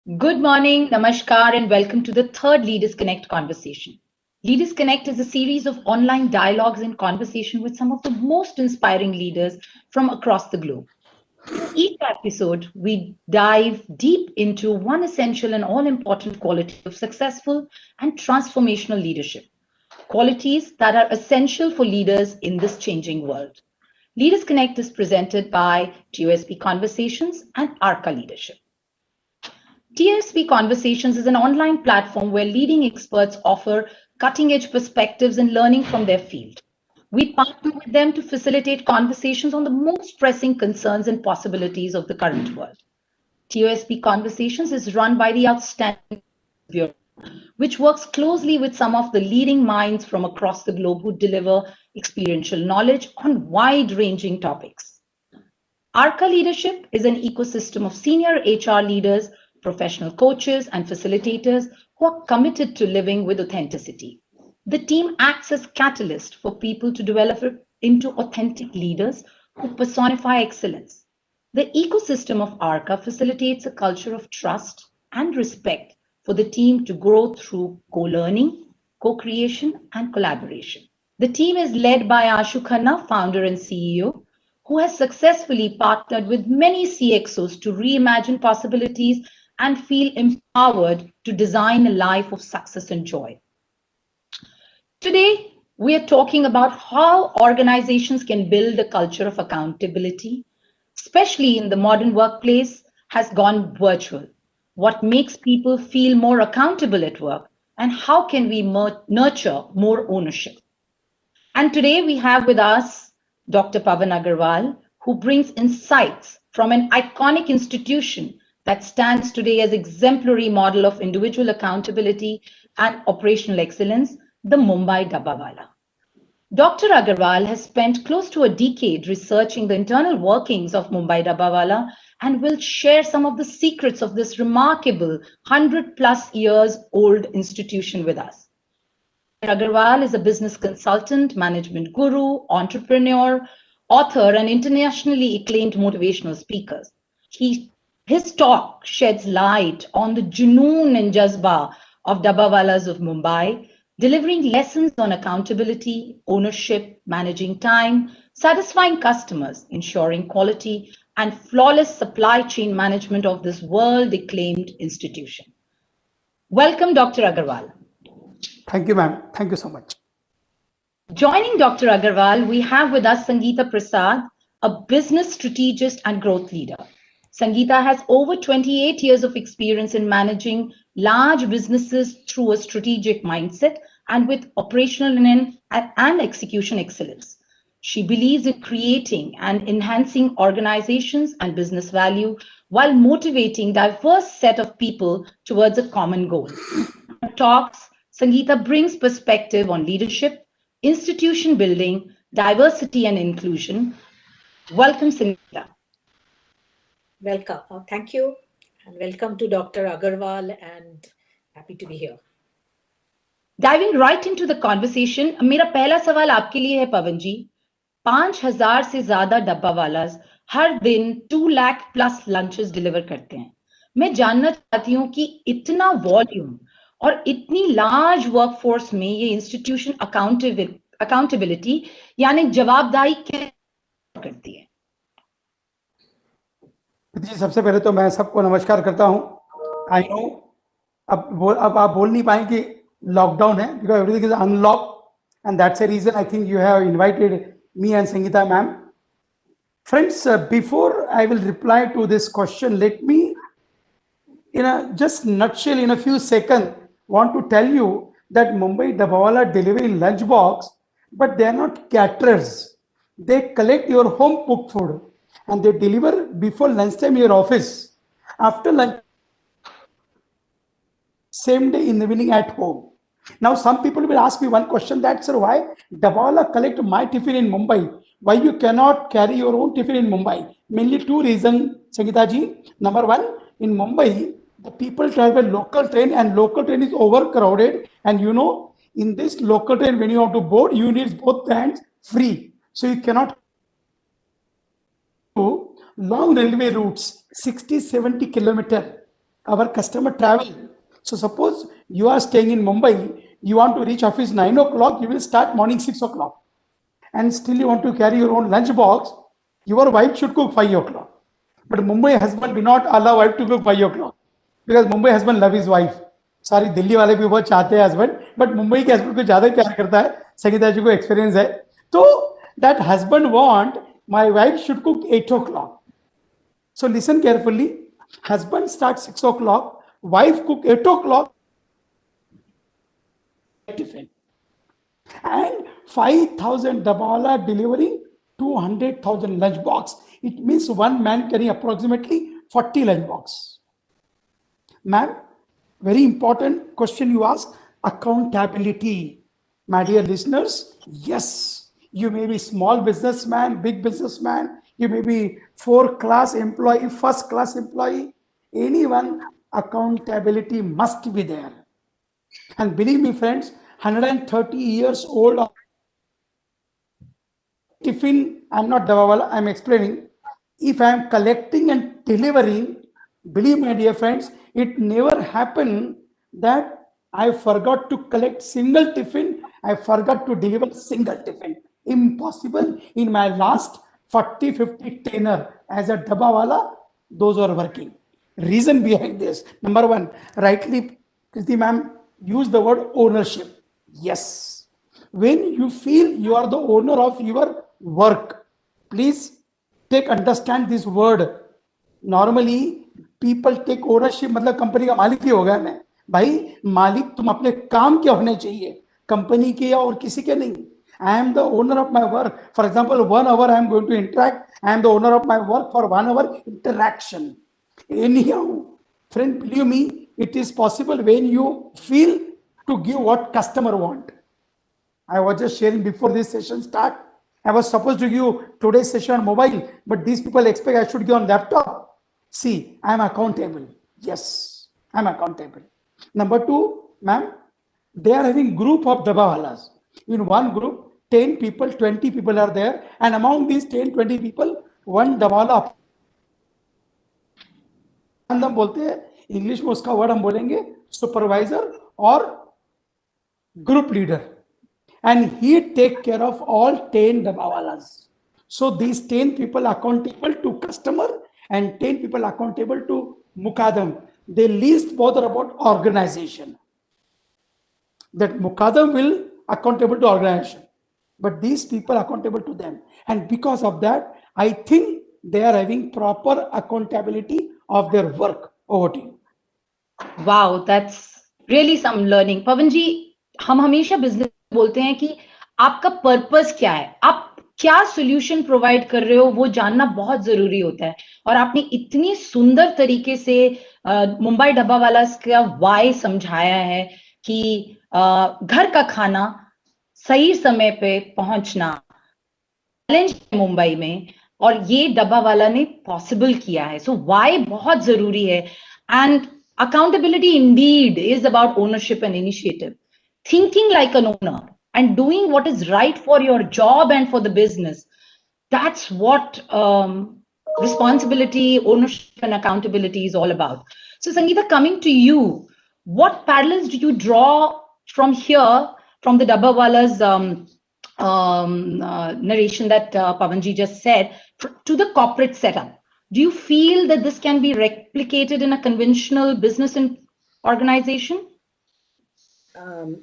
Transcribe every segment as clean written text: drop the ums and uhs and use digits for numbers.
Good morning, namaskar, and welcome to the third Leaders Connect conversation. Leaders Connect is a series of online dialogues and conversation with some of the most inspiring leaders from across the globe. In each episode, we dive deep into one essential and all important quality of successful and transformational leadership, qualities that are essential for leaders in this changing world. Leaders Connect is presented by TOSP Conversations and ARCA Leadership. TSP Conversations is an online platform where leading experts offer cutting edge perspectives and learning from their field. We partner with them to facilitate conversations on the most pressing concerns and possibilities of the current world. TOSP Conversations is run by the outstanding Bureau, which works closely with some of the leading minds from across the globe who deliver experiential knowledge on wide ranging topics. ARCA Leadership is an ecosystem of senior HR leaders, professional coaches, and facilitators who are committed to living with authenticity. The team acts as catalyst for people to develop into authentic leaders who personify excellence. The ecosystem of ARCA facilitates a culture of trust and respect for the team to grow through co-learning, co-creation, and collaboration. The team is led by Ashu Khanna, founder and CEO, who has successfully partnered with many CXOs to reimagine possibilities and feel empowered to design a life of success and joy. Today, we are talking about how organizations can build a culture of accountability, especially in the modern workplace, has gone virtual. What makes people feel more accountable at work, and how can we nurture more ownership? And today we have with us Dr. Pavan Agarwal, who brings insights from an iconic institution that stands today as exemplary model of individual accountability and operational excellence, the Mumbai Dabbawala. Dr. Agarwal has spent close to a decade researching the internal workings of Mumbai Dabbawala and will share some of the secrets of this remarkable 100 plus years old institution with us. Agarwal is a business consultant, management guru, entrepreneur, author, and internationally acclaimed motivational speaker. His talk sheds light on the junoon and jazba of Dabbawalas of Mumbai, delivering lessons on accountability, ownership, managing time, satisfying customers, ensuring quality, and flawless supply chain management of this world-acclaimed institution. Welcome, Dr. Agarwal. Thank you, ma'am. Thank you so much. Joining Dr. Agarwal, we have with us Sangeeta Prasad, a business strategist and growth leader. Sangeeta has over 28 years of experience in managing large businesses through a strategic mindset and with operational and execution excellence. She believes in creating and enhancing organizations and business value while motivating diverse set of people towards a common goal. In her talks, Sangeeta brings perspective on leadership, institution building, diversity and inclusion. Welcome, Sangeeta. Welcome. Thank you. And welcome to Dr. Agarwal and happy to be here. Diving right into the conversation, मेरा पहला सवाल आपके लिए है पवन जी. 5,000 से ज्यादा डब्बावालास हर दिन 2 lakh plus lunches deliver करते हैं. मैं जानना चाहती हूँ कि इतना वॉल्यूम और इतनी लार्ज वर्कफोर्स में ये इंस्टीट्यूशन अकाउंटेबिलिटी यानी जवाबदारी कैसे करती है? जी, सबसे पहले तो मैं सबको नमस्कार करता हूँ. आई नो अब आप बोल नहीं पाएंगे लॉकडाउन है because everything is unlock and that's a reason I think you have invited me and Sangeeta ma'am. Friends, before I will reply to this question, let me, in a just nutshell, in a few seconds, want to tell you that Mumbai Dabbawala delivery lunch box, but they are not caterers. They collect your home cooked food and they deliver before lunchtime in your office. After lunch, same day in the evening at home. Now, some people will ask me one question that, sir, why Dabbawala collect my tiffin in Mumbai? Why you cannot carry your own tiffin in Mumbai? Mainly two reasons, Sangeeta ji. Number one, in Mumbai, the people travel local train and local train is overcrowded. And you know, in this local train, when you want to board, you need both hands free. So you cannot do long railway routes, 60, 70 kilometers our customer travel. So suppose you are staying in Mumbai, you want to reach office 9 o'clock, you will start morning 6 o'clock. And still you want to carry your own lunch box, your wife should cook 5 o'clock. But Mumbai husband do not allow wife to cook 5 o'clock. Because Mumbai husband love his wife. सारी दिल्ली वाले भी बहुत चाहते हैं husband, but Mumbai के husband को ज्यादा प्यार करता है. संगीता जी को एक्सपीरियंस है. तो that husband want my wife should cook 8 o'clock. So listen carefully. Husband starts 6 o'clock, wife cook 8 o'clock tiffin. And 5,000 dabawala delivering 200,000 lunch box. It means one man carrying approximately 40 lunch box. Ma'am, very important question you ask, accountability. My dear listeners, yes, you may be small businessman, big businessman, you may be 4th-class employee, 1st-class employee, anyone, accountability must be there. And believe me friends, 130 years old tiffin, I'm not Dabawala, I'm explaining. If I'm collecting and delivering, believe me, dear friends, it never happened that I forgot to collect single tiffin, I forgot to deliver single tiffin. Impossible. In my last 40-50 tenure as a Dabawala, those were working. Reason behind this, number one, rightly, Kriti ma'am used the word ownership. Yes. When you feel you are the owner of your work, please understand this word. Normally people take ownership, मतलब company का मालिक ही हो गया मैं. भाई मालिक तुम अपने काम के होने चाहिए, कंपनी के या और किसी के नहीं. I am the owner of my work. For example, 1 hour I am going to interact. I am the owner of my work for 1 hour interaction. Anyhow, friend, believe me, it is possible when you feel to give what customer want. I was just sharing before this session start. I was supposed to give today's session on mobile, but these people expect I should give on laptop. See, I am accountable. Yes, I am accountable. Number two, ma'am, they are having group of dabawalas. In one group, 10 people, 20 people are there, and among these 10, 20 people, one dabawala. हम बोलते हैं English में उसका word हम बोलेंगे supervisor और group leader. And he take care of all 10 dabawalas. So these 10 people accountable to customer and 10 people accountable to Mukadam. They least bother about organization. That Mukadam will accountable to organization, but these people accountable to them. And because of that, I think they are having proper accountability of their work. Over to you. Wow, that's really some learning. पवन जी, हम हमेशा business बोलते हैं कि आपका purpose क्या है, आप क्या सॉल्यूशन प्रोवाइड कर रहे हो, वो जानना बहुत जरूरी होता है. और आपने इतनी सुंदर तरीके से मुंबई डब्बावाला का वाई समझाया है कि घर का खाना सही समय पे पहुंचना चैलेंज है मुंबई में, और ये डब्बावाला ने पॉसिबल किया है. सो वाई बहुत जरूरी है. And accountability indeed is about ownership and initiative. Thinking like an owner and doing what is right for your job and for the business. That's what responsibility, ownership, and accountability is all about. So, Sangeeta, coming to you, what parallels do you draw from here, from the Dabbawala's narration that Pavanji just said, to the corporate setup? Do you feel that this can be replicated in a conventional business and organization?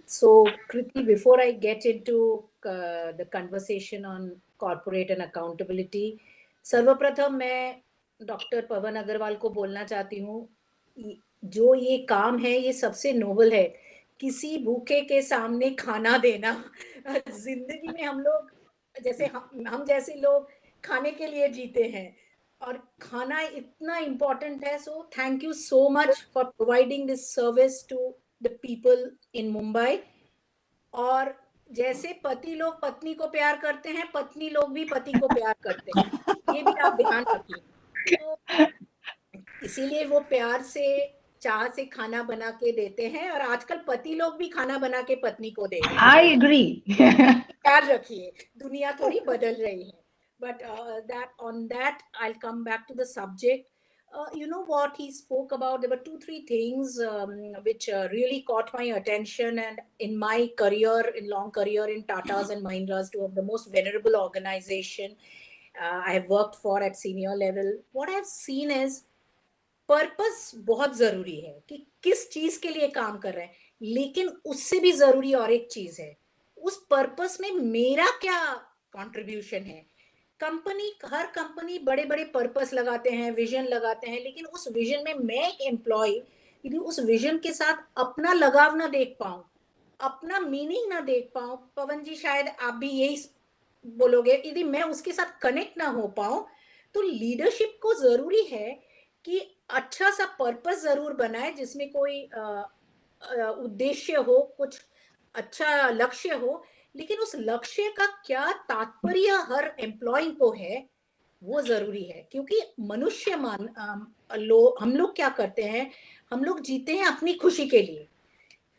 So, Kriti, before I get into the conversation on corporate and accountability, सर्वप्रथम मैं doctor पवन अग्रवाल को बोलना चाहती हूँ, जो ये काम है ये सबसे नोबल है. किसी भूखे के सामने खाना देना. जिंदगी में हम लोग जैसे हम जैसे लोग खाने के लिए जीते हैं, और खाना इतना इम्पोर्टेंट है. So thank you so much for providing this service to the people in Mumbai. और जैसे पति लोग पत्नी को प्यार करते हैं, पत्नी लोग भी पति को प्यार करते हैं. ये भी आप ध्यान रखिए. तो इसीलिए वो प्यार से, चाह से खाना बना के देते हैं, और आजकल पति लोग भी खाना बना के पत्नी को दे रहे हैं. I agree. प्यार रखिए, दुनिया थोड़ी बदल रही है. But on that, I'll come back to the subject. You know what he spoke about? There were 2-3 things which really caught my attention. And in my career, in long career in Tatas and Mahindras, two of the most venerable organization I have worked for at senior level, what I've seen is purpose बहुत जरूरी है कि किस चीज के लिए काम कर रहे हैं, लेकिन उससे भी जरूरी और एक चीज है, उस पर्पस में मेरा क्या कंट्रीब्यूशन है. हर कंपनी बड़े बड़े पर्पस लगाते हैं, विजन लगाते हैं, लेकिन उस विजन में मैं एक एम्प्लॉय यदि उस विजन के साथ अपना लगाव ना देख पाऊं, अपना मीनिंग ना देख पाऊं, पवन जी शायद आप भी यही बोलोगे, यदि मैं उसके साथ कनेक्ट ना हो पाऊं, तो लीडरशिप को जरूरी है कि अच्छा सा पर्पस जरूर बनाए जिसमें कोई उद्देश्य हो, कुछ अच्छा लक्ष्य हो, लेकिन उस लक्ष्य का क्या तात्पर्य हर एम्प्लॉय को है वो जरूरी है. क्योंकि मनुष्य हम लोग क्या करते हैं, हम लोग जीते हैं अपनी खुशी के लिए.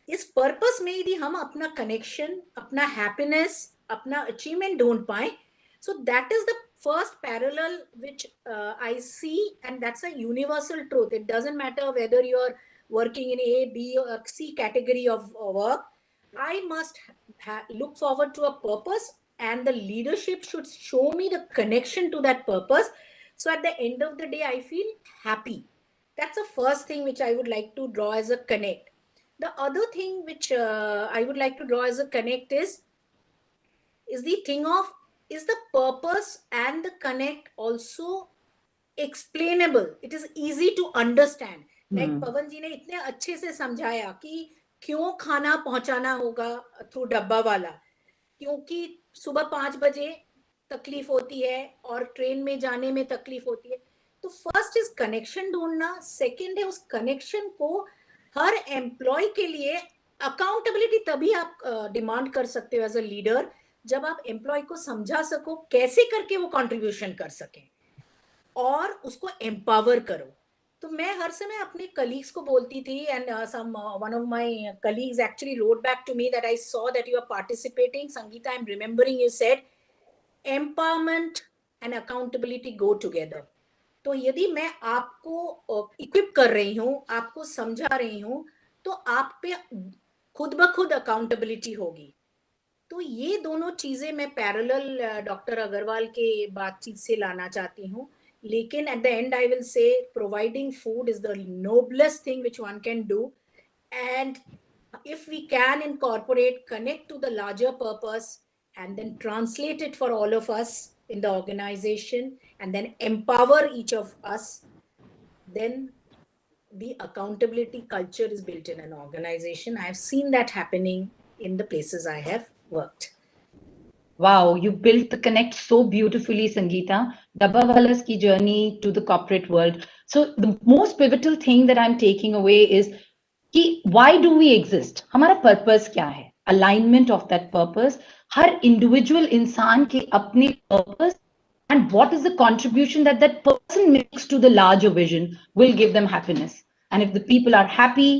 इस पर्पस में यदि हम अपना कनेक्शन, अपना हैप्पीनेस, अपना अचीवमेंट ढूंढ पाए, so that is the first parallel which I see, and that's a universal truth. It doesn't matter whether you're working in A, B or C category of work. I must look forward to a purpose, and the leadership should show me the connection to that purpose. So at the end of the day, I feel happy. That's the first thing which I would like to draw as a connect. The other thing which I would like to draw as a connect is the thing of, is the purpose and the connect also explainable? It is easy to understand. Like पवन जी ने इतने अच्छे से समझाया कि क्यों खाना पहुंचाना होगा थ्रू डब्बा वाला, क्योंकि सुबह 5 बजे तकलीफ होती है और ट्रेन में जाने में तकलीफ होती है. तो फर्स्ट इज कनेक्शन ढूंढना, सेकंड है उस कनेक्शन को हर एम्प्लॉय के लिए अकाउंटेबिलिटी तभी आप डिमांड कर सकते हो एज अ लीडर, जब आप एम्प्लॉय को समझा सको कैसे करके वो कंट्रीब्यूशन कर सके और उसको एम्पावर करो. तो मैं हर समय अपने कलीग्स को बोलती थी, and one of my colleagues actually wrote back to me that I saw that you are participating. Sangeeta, I am remembering you said empowerment and accountability go together. तो यदि मैं आपको इक्विप कर रही हूँ, आपको समझा रही हूँ, तो आप पे खुद ब खुद अकाउंटेबिलिटी होगी. तो ये दोनों चीजें मैं पैरेलल डॉक्टर अग्रवाल के बातचीत से लाना चाहती हूँ. लेकिन at the and I will say providing food is the noblest thing which one can do, and if we can incorporate, connect to the larger purpose, and then translate it for all of us in the organization, and then empower each of us, then the accountability culture is built in an organization. I have seen that happening in the places I have worked. Wow, you built the connect so beautifully, Sangeeta. Dabbawala's ki journey to the corporate world. So the most pivotal thing that I'm taking away is कि why do we exist? हमारा purpose क्या है? Alignment of that purpose. Her individual इंसान के अपने purpose and what is the contribution that that person makes to the larger vision will give them happiness. And if the people are happy,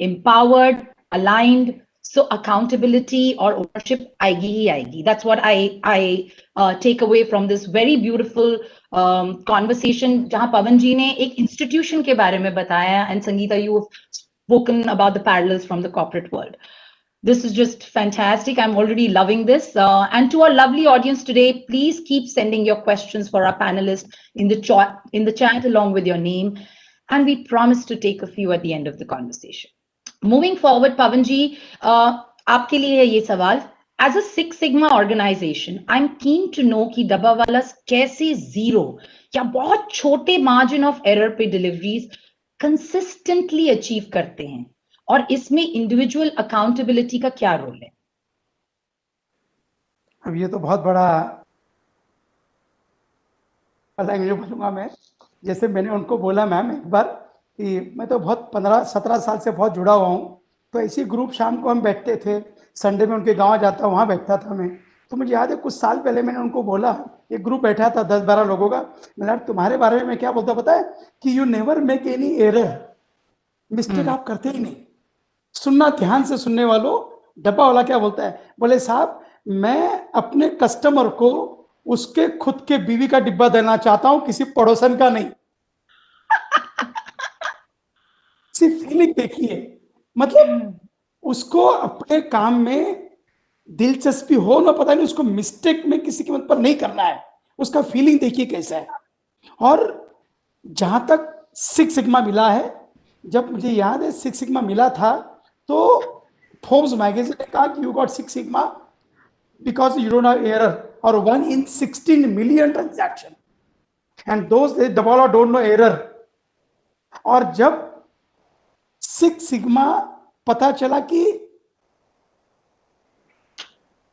empowered, aligned, so accountability or ownership आएगी ही आएगी. That's what I take away from this very beautiful conversation, जहाँ पवन जी ने एक institution के बारे में बताया, and Sangeeta, you have spoken about the parallels from the corporate world. This is just fantastic. I'm already loving this. And to our lovely audience today, please keep sending your questions for our panelists in the chat along with your name. And we promise to take a few at the end of the conversation. Moving forward, Pavanji, आपके लिए है ये सवाल. As a Six Sigma organization, I'm keen to know कि Dabbawala's कैसे zero या बहुत छोटे margin of error पे deliveries consistently achieve करते हैं, और इसमें इंडिविजुअल अकाउंटेबिलिटी का क्या रोल है? अब ये तो बहुत बड़ा लैंग्वेज बोलूंगा मैं. जैसे मैंने उनको बोला मैम एक बार कि मैं तो बहुत 15-17 साल से बहुत जुड़ा हुआ हूँ, तो ऐसी ग्रुप शाम को हम बैठते थे, संडे में उनके गांव जाता, वहाँ बैठता था मैं. तो मुझे याद है कुछ साल पहले मैंने उनको बोला, एक ग्रुप बैठा था 10-12 लोगों का, मैंने तुम्हारे बारे में मैं क्या बोलता पता है कि you never make any error, mistake आप करते ही नहीं. सुनना, ध्यान से सुनने वालों. डब्बावाला क्या बोलता है, बोले साहब मैं अपने कस्टमर को उसके खुद के बीवी का डिब्बा देना चाहता हूं, किसी पड़ोसन का नहीं. सिर्फ फीलिंग देखिए, मतलब उसको अपने काम में दिलचस्पी हो ना, पता नहीं, उसको मिस्टेक में किसी की मत पर नहीं करना है, उसका फीलिंग देखिए कैसा है। और जहां तक सिक्स सिग्मा मिला है, जब मुझे याद है सिक्स सिग्मा मिला था तो फोर्ब्स मैगजीन ने कहा कि you got six sigma because you don't have error और 1 in 16 million transaction and those dabbawala don't know error. और जब सिक्स सिग्मा पता चला कि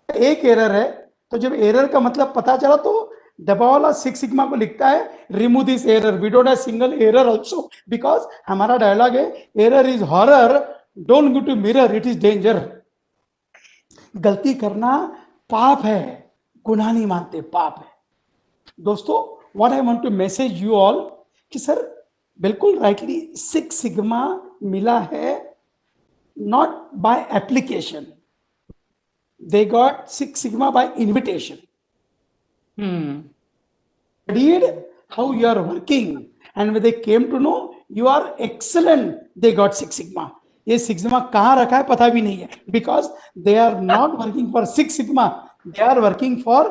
एक एरर है, तो जब एरर का मतलब पता चला तो दबावाला सिक्स सिग्मा को लिखता है remove this error, we don't have single error also, because हमारा डायलॉग है error is horror, don't go to mirror, it is danger. गलती करना पाप है, गुनाह नहीं मानते, पाप है। दोस्तों, what I want to message you all कि सर बिल्कुल राइटली सिक्स सिग्मा मिला है not by application, they got Six Sigma by invitation. Studied how you are working, and when they came to know you are excellent, they got Six Sigma. ये Six Sigma कहाँ रखा है पता भी नहीं है, because they are not working for Six Sigma, they are working for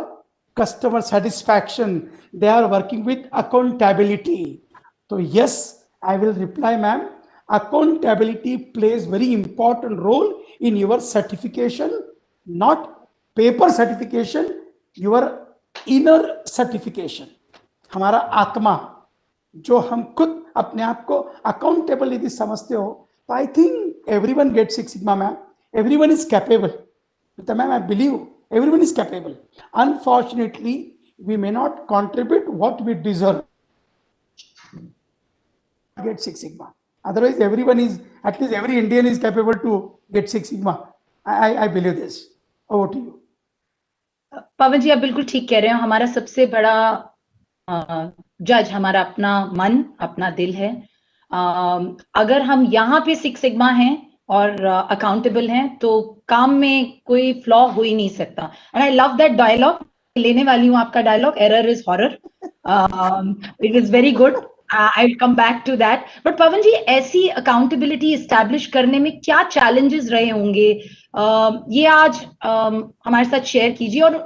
customer satisfaction, they are working with accountability. So yes, I will reply, ma'am, accountability plays very important role in your certification, not paper certification, your inner certification. हमारा आत्मा, जो हम खुद अपने आप को accountable यदि समझते हो, तो I think everyone get six sigma ma'am, everyone is capable. Ma'am I believe everyone is capable, unfortunately we may not contribute what we deserve. Get Six Sigma. Otherwise, everyone is, at least every Indian is capable to get Six Sigma. I believe this. Over to you. पवन जी, आप बिल्कुल ठीक कह रहे हो। हमारा सबसे बड़ा जज हमारा अपना मन, अपना दिल है। अगर हम यहाँ पे सिक्स सिग्मा हैं और अकाउंटेबल हैं तो काम में कोई फ्लॉ हो ही नहीं सकता। And I love that dialogue, लेने वाली हूँ आपका dialogue, error is horror. It is very good, I will come back to that. But Pawan ji, ऐसी अकाउंटेबिलिटी एस्टैब्लिश करने में क्या चैलेंजेस रहे होंगे, ये आज हमारे साथ शेयर कीजिए। और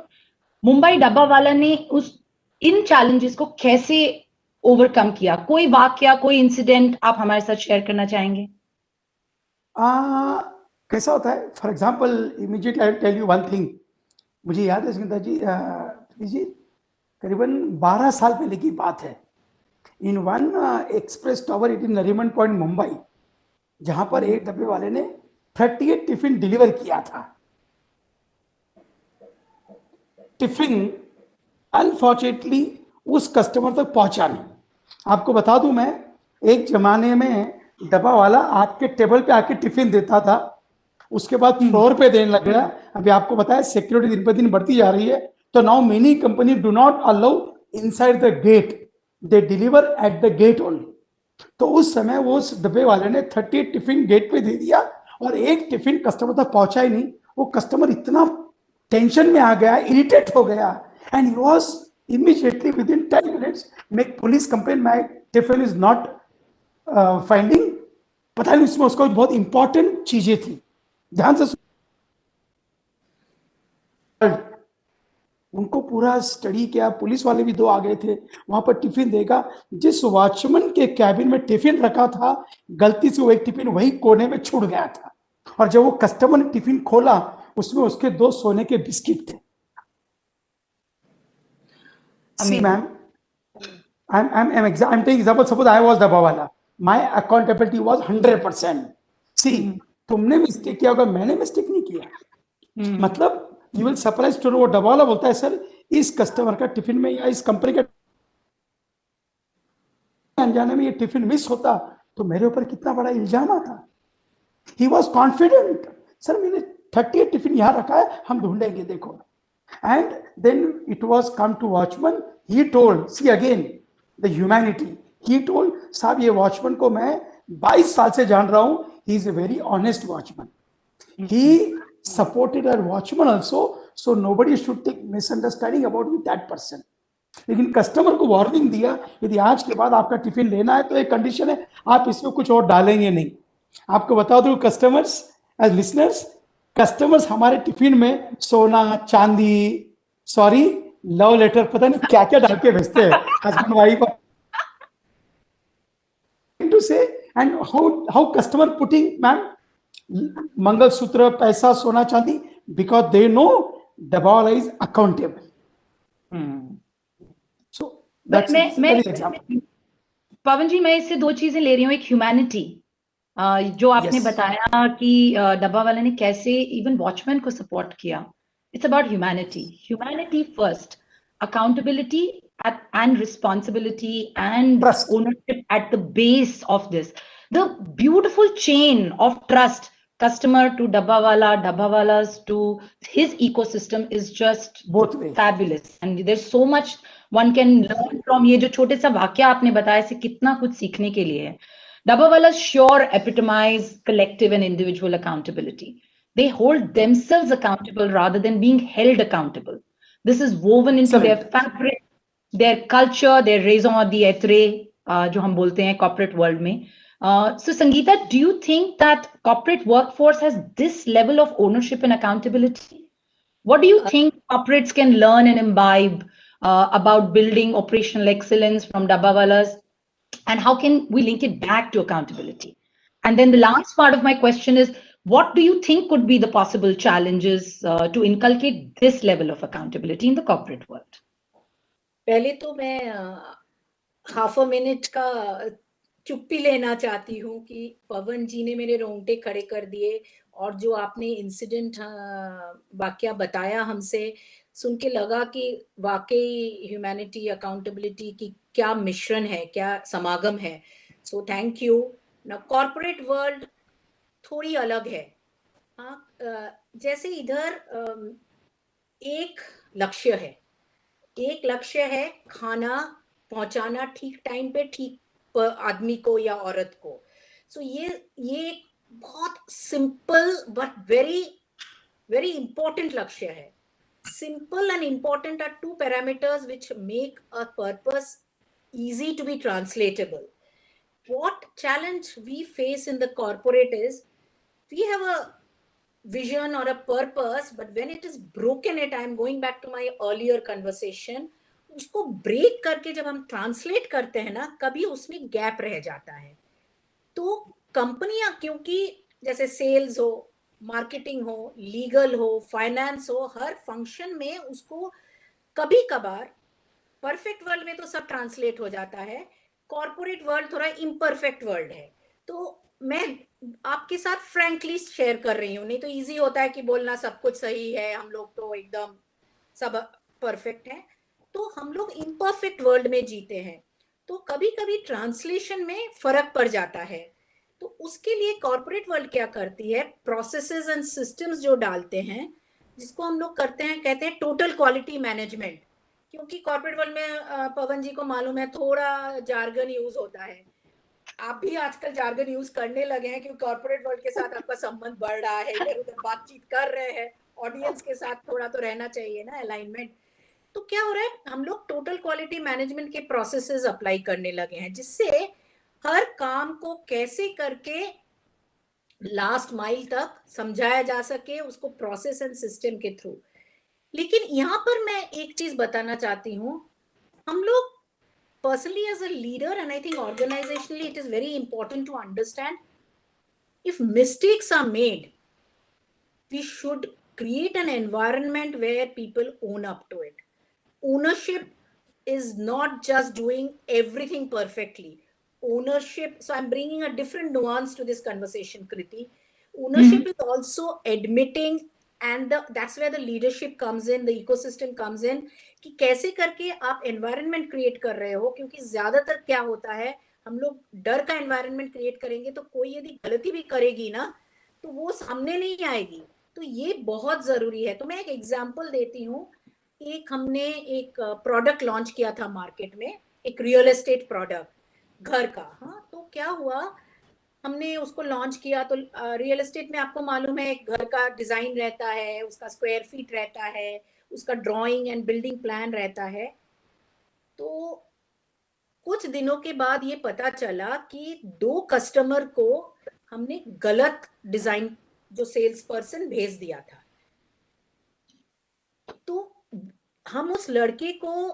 मुंबई डब्बा वाला ने इन चैलेंजेस को कैसे ओवरकम किया? कोई वाकया, कोई इंसिडेंट आप हमारे साथ शेयर करना चाहेंगे? कैसा होता है, for example immediately I will tell you one thing. मुझे याद है स्मिता जी, करीबन 12 साल पहले की बात है। In one express tower it in Nariman point Mumbai, जहां पर एक डब्बे वाले ने 38 टिफिन डिलीवर किया था। टिफिन अनफॉर्चुनेटली उस कस्टमर तक पहुंचा नहीं। आपको बता दूं, मैं एक जमाने में डब्बा वाला आपके टेबल पे आके टिफिन देता था, उसके बाद फ्लोर पे देने लग गया। अभी आपको बताया सिक्योरिटी दिन पर दिन बढ़ती जा रही है, तो now many company do not allow inside the gate, they deliver at the gate only. तो उस समय वो उस डब्बे वाले ने 38 टिफिन गेट पे दे दिया और एक टिफिन कस्टमर तक पहुंचा ही नहीं। वो कस्टमर इतना टेंशन में आ गया, इरिटेट हो गया, and he was immediately within 10 minutes make police complaint, my tiffin is not finding। पता नहीं उसमें उसको बहुत इंपॉर्टेंट चीजें थी, ध्यान से उनको पूरा स्टडी किया। पुलिस वाले भी 2 आ गए थे, वहां पर टिफिन देगा। जिस वॉचमैन के कैबिन में टिफिन रखा था, गलती से वो एक टिफिन वही कोने में छूट गया था, और जब वो कस्टमर ने टिफिन खोला उसमें उसके 2 सोने के बिस्किट थे। See, ma'am, I'm taking example. Suppose I was dabawala, my accountability was 100%. See, तुमने मिस्टेक किया होगा, मैंने मिस्टेक नहीं किया। मतलब you will surprise to know, वो dabawala बोलता है, सर इस कस्टमर का टिफिन में या इस कंपनी का अनजाने में ये टिफिन मिस होता तो मेरे ऊपर कितना बड़ा इल्जाम आता। He was confident, सर मैंने 38 टिफिन यहाँ रखा है, हम ढूंढेंगे, देखो। And then it was come to watchman, he told, see again the humanity, he told, साहब ये वॉचमैन को मैं 22 साल से जान रहा हूं, he is a very honest watchman, he supported our watchman also, so nobody should take misunderstanding about with that person। लेकिन कस्टमर को वार्निंग दिया, यदि आज के बाद आपका टिफिन लेना है तो एक कंडीशन है, आप इसमें कुछ और डालेंगे नहीं। आपको बता दूं कस्टमर्स, एज लिसनर्स, कस्टमर्स हमारे टिफिन में सोना चांदी, सॉरी, लव लेटर, पता नहीं क्या क्या डाल के भेजते हैं हस्बैंड वाइफ टू से। And how customer putting, ma'am, mangalsutra, पैसा, सोना चांदी, because they know dabbawala is accountable. So that's example. Pawan ji, मैं इससे दो चीजें ले रही हूँ। एक ह्यूमैनिटी, जो आपने Yes. बताया कि डब्बा वाले ने कैसे इवन वॉचमैन को सपोर्ट किया। It's about humanity first, accountability and responsibility and Trust. ownership at the base of this. The beautiful chain of trust, customer to dabbawalas to his ecosystem, is just Both way. fabulous. And there's so much one can learn from. ये जो छोटे सा वाक्य आपने बताया, से कितना कुछ सीखने के लिए है। Dabbawalas sure epitomize collective and individual accountability. They hold themselves accountable rather than being held accountable. This is woven into their fabric, their culture, their raison d'être, जो हम बोलते हैं corporate world में. So Sangeeta, do you think that corporate workforce has this level of ownership and accountability? What do you think corporates can learn and imbibe about building operational excellence from Dabbawalas? And how can we link it back to accountability? And then the last part of my question is, what do you think could be the possible challenges to inculcate this level of accountability in the corporate world? पहले तो मैं half a minute का चुप्पी लेना चाहती हूँ कि पवन जी ने मेरे रोंगटे खड़े कर दिए, और जो आपने इंसिडेंट वाकया बताया हमसे, सुन के लगा कि वाकई ह्यूमैनिटी, अकाउंटेबिलिटी की क्या मिश्रण है, क्या समागम है। सो थैंक यू ना। कॉर्पोरेट वर्ल्ड थोड़ी अलग है। हाँ, जैसे इधर एक लक्ष्य है खाना पहुंचाना ठीक टाइम पे, ठीक आदमी को या औरत को। सो ये एक बहुत simple but very very important लक्ष्य है। Simple and important are two parameters which make a purpose easy to be translatable. What challenge we face in the corporate is, we have a vision or a purpose, but when it is broken, I am going back to my earlier conversation, उसको break करके जब हम translate करते हैं ना, कभी उसमें gap रह जाता है। तो कंपनियां, क्योंकि जैसे सेल्स हो, मार्केटिंग हो, लीगल हो, फाइनेंस हो, हर फंक्शन में उसको कभी कभार, परफेक्ट वर्ल्ड में तो सब ट्रांसलेट हो जाता है, कॉर्पोरेट वर्ल्ड थोड़ा इम्परफेक्ट वर्ल्ड है। तो मैं आपके साथ फ्रैंकली शेयर कर रही हूँ, नहीं तो इजी होता है कि बोलना सब कुछ सही है, हम लोग तो एकदम सब परफेक्ट है। तो हम लोग इम्परफेक्ट वर्ल्ड में जीते हैं, तो कभी कभी ट्रांसलेशन में फर्क पड़ जाता है। तो उसके लिए कॉर्पोरेट वर्ल्ड क्या करती है, प्रोसेसेस एंड सिस्टम्स जो डालते हैं, जिसको हम लोग करते हैं, कहते हैं टोटल क्वालिटी मैनेजमेंट। क्योंकि कॉर्पोरेट वर्ल्ड में पवन जी को मालूम है, थोड़ा जार्गन यूज होता है। आप भी आजकल जार्गन यूज करने लगे हैं, क्योंकि कॉर्पोरेट वर्ल्ड के साथ आपका संबंध बढ़ रहा है, इधर उधर बातचीत कर रहे हैं, ऑडियंस के साथ थोड़ा तो रहना चाहिए ना, अलाइनमेंट। तो क्या हो रहा है, हम लोग टोटल क्वालिटी मैनेजमेंट के प्रोसेसेस अप्लाई करने लगे हैं, जिससे हर काम को कैसे करके लास्ट माइल तक समझाया जा सके, उसको प्रोसेस एंड सिस्टम के थ्रू। लेकिन यहाँ पर मैं एक चीज बताना चाहती हूँ, हम लोग personally as a leader, and I think organizationally it is very important to understand, if mistakes are made, we should create an environment where people own up to it. Ownership is not just doing everything perfectly. Ownership, so I'm bringing a different nuance to this conversation, Kriti. Ownership is also admitting, and that's where the leadership comes in, the ecosystem comes in, कि कैसे करके आप environment create कर रहे हो। क्योंकि ज्यादातर क्या होता है, हम लोग डर का environment create करेंगे, तो कोई यदि गलती भी करेगी ना, तो वो सामने नहीं आएगी। तो ये बहुत जरूरी है। तो मैं एक एग्जांपल देती हूँ। हमने एक प्रोडक्ट लॉन्च किया था मार्केट में, एक रियल एस्टेट प्रोडक्ट घर का। हाँ, तो क्या हुआ, हमने उसको लॉन्च किया, तो रियल एस्टेट में आपको मालूम है, एक घर का डिजाइन रहता है, उसका स्क्वायर फीट रहता है, उसका ड्राइंग एंड बिल्डिंग प्लान रहता है। तो कुछ दिनों के बाद ये पता चला कि 2 कस्टमर को हमने गलत डिजाइन जो सेल्स पर्सन भेज दिया था। तो हम उस लड़के को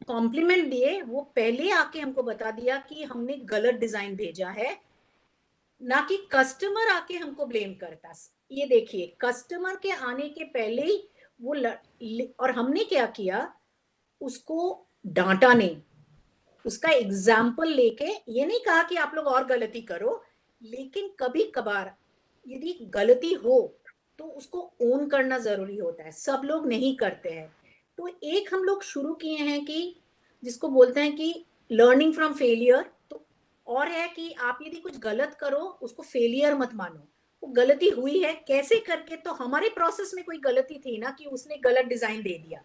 कॉम्प्लीमेंट दिए, वो पहले आके हमको बता दिया कि हमने गलत डिजाइन भेजा है, ना कि कस्टमर आके हमको ब्लेम करता। ये देखिए, कस्टमर के आने के पहले ही वो और हमने क्या किया, उसको डांटा नहीं, उसका एग्जाम्पल लेके, ये नहीं कहा कि आप लोग और गलती करो, लेकिन कभी कभार यदि गलती हो तो उसको ओन करना जरूरी होता है, सब लोग नहीं करते हैं। तो एक हम लोग शुरू किए हैं कि जिसको बोलते हैं कि लर्निंग फ्रॉम फेलियर। तो और है कि आप यदि कुछ गलत करो उसको फेलियर मत मानो, वो गलती हुई है कैसे करके, तो हमारे प्रोसेस में कोई गलती थी ना कि उसने गलत डिजाइन दे दिया,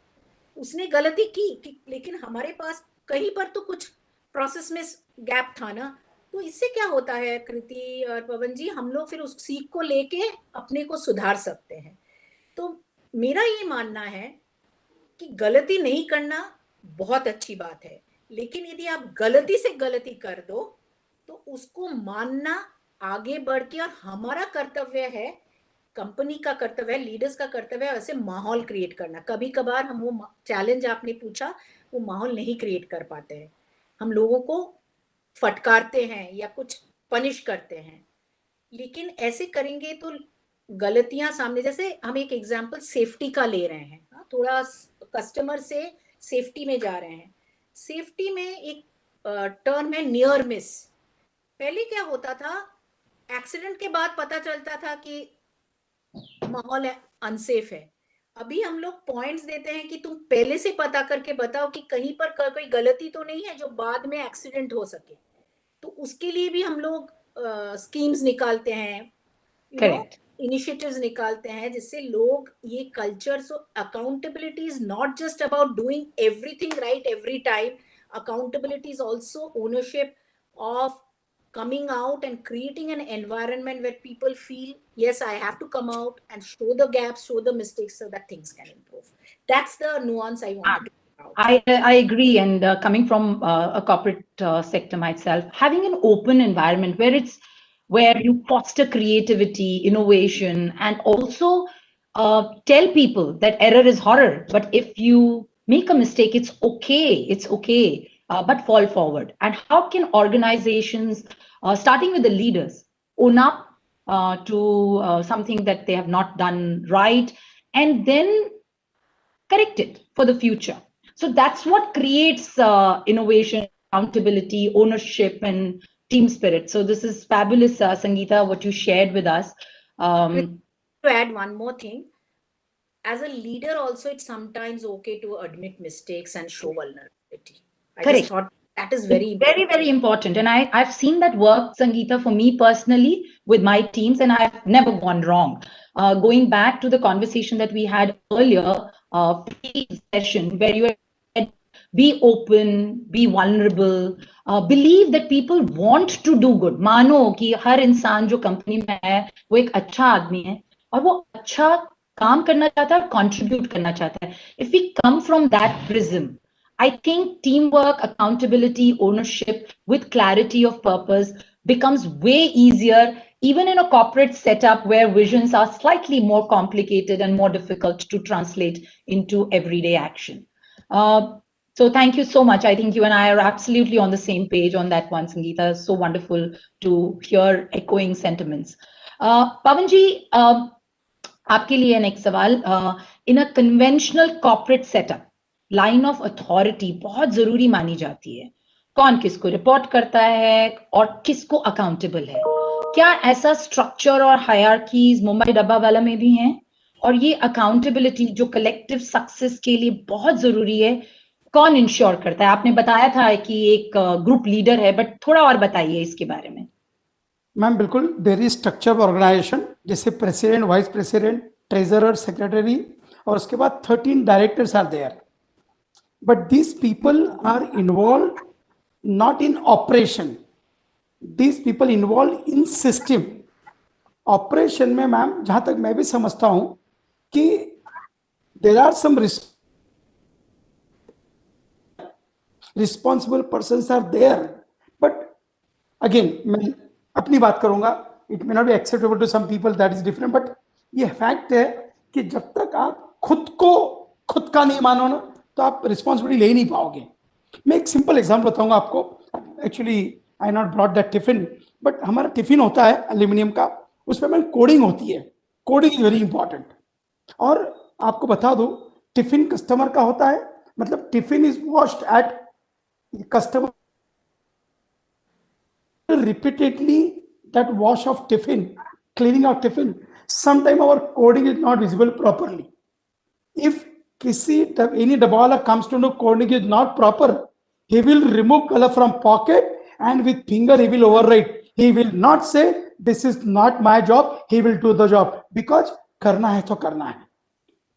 उसने गलती की, लेकिन हमारे पास कहीं पर तो कुछ प्रोसेस में गैप था ना। तो इससे क्या होता है कृति और पवन जी, हम लोग फिर उस सीख को लेके अपने को सुधार सकते हैं। तो मेरा ये मानना है कि गलती नहीं करना बहुत अच्छी बात है, लेकिन यदि आप गलती से गलती कर दो तो उसको मानना, आगे बढ़ के, और हमारा कर्तव्य है, कंपनी का कर्तव्य है, लीडर्स का कर्तव्य है वैसे माहौल क्रिएट करना। कभी कभार हम वो चैलेंज आपने पूछा, वो माहौल नहीं क्रिएट कर पाते हैं, हम लोगों को फटकारते हैं या कुछ पनिश करते हैं, लेकिन ऐसे करेंगे तो गलतियां सामने, जैसे हम एक एग्जांपल सेफ्टी का ले रहे हैं, थोड़ा कस्टमर से सेफ्टी में जा रहे हैं। सेफ्टी में एक टर्म है नियर मिस। पहले क्या होता था, एक्सीडेंट के बाद पता चलता था कि माहौल अनसेफ है। अभी हम लोग पॉइंट्स देते हैं कि तुम पहले से पता करके बताओ कि कहीं पर कोई गलती तो नहीं है जो बाद में एक्सीडेंट हो सके। तो उसके लिए भी हम लोग स्कीम्स निकालते हैं, यू नो, Correct. इनिशिएटिव्स निकालते हैं, जिससे लोग ये culture, so accountability is not just about doing everything right every time. Accountability is also ownership of coming out and creating an environment where people feel, yes, I have to come out and show the gaps, show the mistakes so that things can improve. That's the nuance I wanted to bring out. I agree. And coming from a corporate sector myself, having an open environment where you foster creativity, innovation, and also tell people that error is horror. But if you make a mistake, it's okay. It's okay. But fall forward. And how can organizations, starting with the leaders, own up to something that they have not done right, and then correct it for the future? So that's what creates innovation, accountability, ownership, and team spirit. So this is fabulous, Sangeeta, what you shared with us. To add one more thing, as a leader also, it's sometimes okay to admit mistakes and show vulnerability. I Correct. just thought that is very important. Very, very important. And I've seen that work, Sangeeta, for me personally with my teams, and I've never gone wrong. Going back to the conversation that we had earlier, session where you said, be open, be vulnerable, believe that people want to do good. मानो कि हर इंसान जो company में है वो एक अच्छा आदमी है और वो अच्छा काम करना चाहता है, contribute करना चाहता है. If we come from that prism, I think teamwork, accountability, ownership with clarity of purpose becomes way easier, even in a corporate setup where visions are slightly more complicated and more difficult to translate into everyday action. So thank you so much. I think you and I are absolutely on the same page on that one, Sangeeta. So wonderful to hear echoing sentiments. Pavanji, आपके लिए next सवाल. In a conventional corporate setup, line of authority बहुत जरूरी मानी जाती है. कौन किसको रिपोर्ट करता है और किसको अकाउंटेबल है? क्या ऐसा स्ट्रक्चर और हायरार्कीज मुंबई डब्बा वाला में भी हैं? और ये अकाउंटेबिलिटी जो कलेक्टिव सक्सेस के लिए बहुत जरूरी है, कौन इंश्योर करता है? आपने बताया था कि एक ग्रुप लीडर है, बट थोड़ा और बताइए इसके बारे में. मैम बिल्कुल, देयर इज स्ट्रक्चर ऑर्गेनाइजेशन, जैसे president, vice president, treasurer, secretary, और उसके बाद 13 directors are there. But these people are involved not in operation. These people involved in system. Operation में मैम जहां तक मैं भी समझता हूं कि there are some responsible persons are there. But again, मैं अपनी बात करूंगा, it may not be acceptable to some people, that is different, but ये फैक्ट है कि जब तक आप खुद का नहीं मानो ना, तो आप रिस्पॉन्सिबिलिटी ले ही नहीं पाओगे. मैं एक सिंपल एग्जाम्पल बताऊंगा आपको. Actually I not brought that tiffin, but हमारा टिफिन होता है एल्यूमिनियम का, उसमें कोडिंग होती है. Coding is very important. और आपको बता दो, टिफिन कस्टमर का होता है, मतलब tiffin is washed at customer repeatedly. That wash of tiffin, cleaning of tiffin, sometime our coding is not visible properly. If any dabawala comes to know coding is not proper, he will remove color from pocket and with finger he will overwrite. He will not say this is not my job, he will do the job, because करना है तो करना है,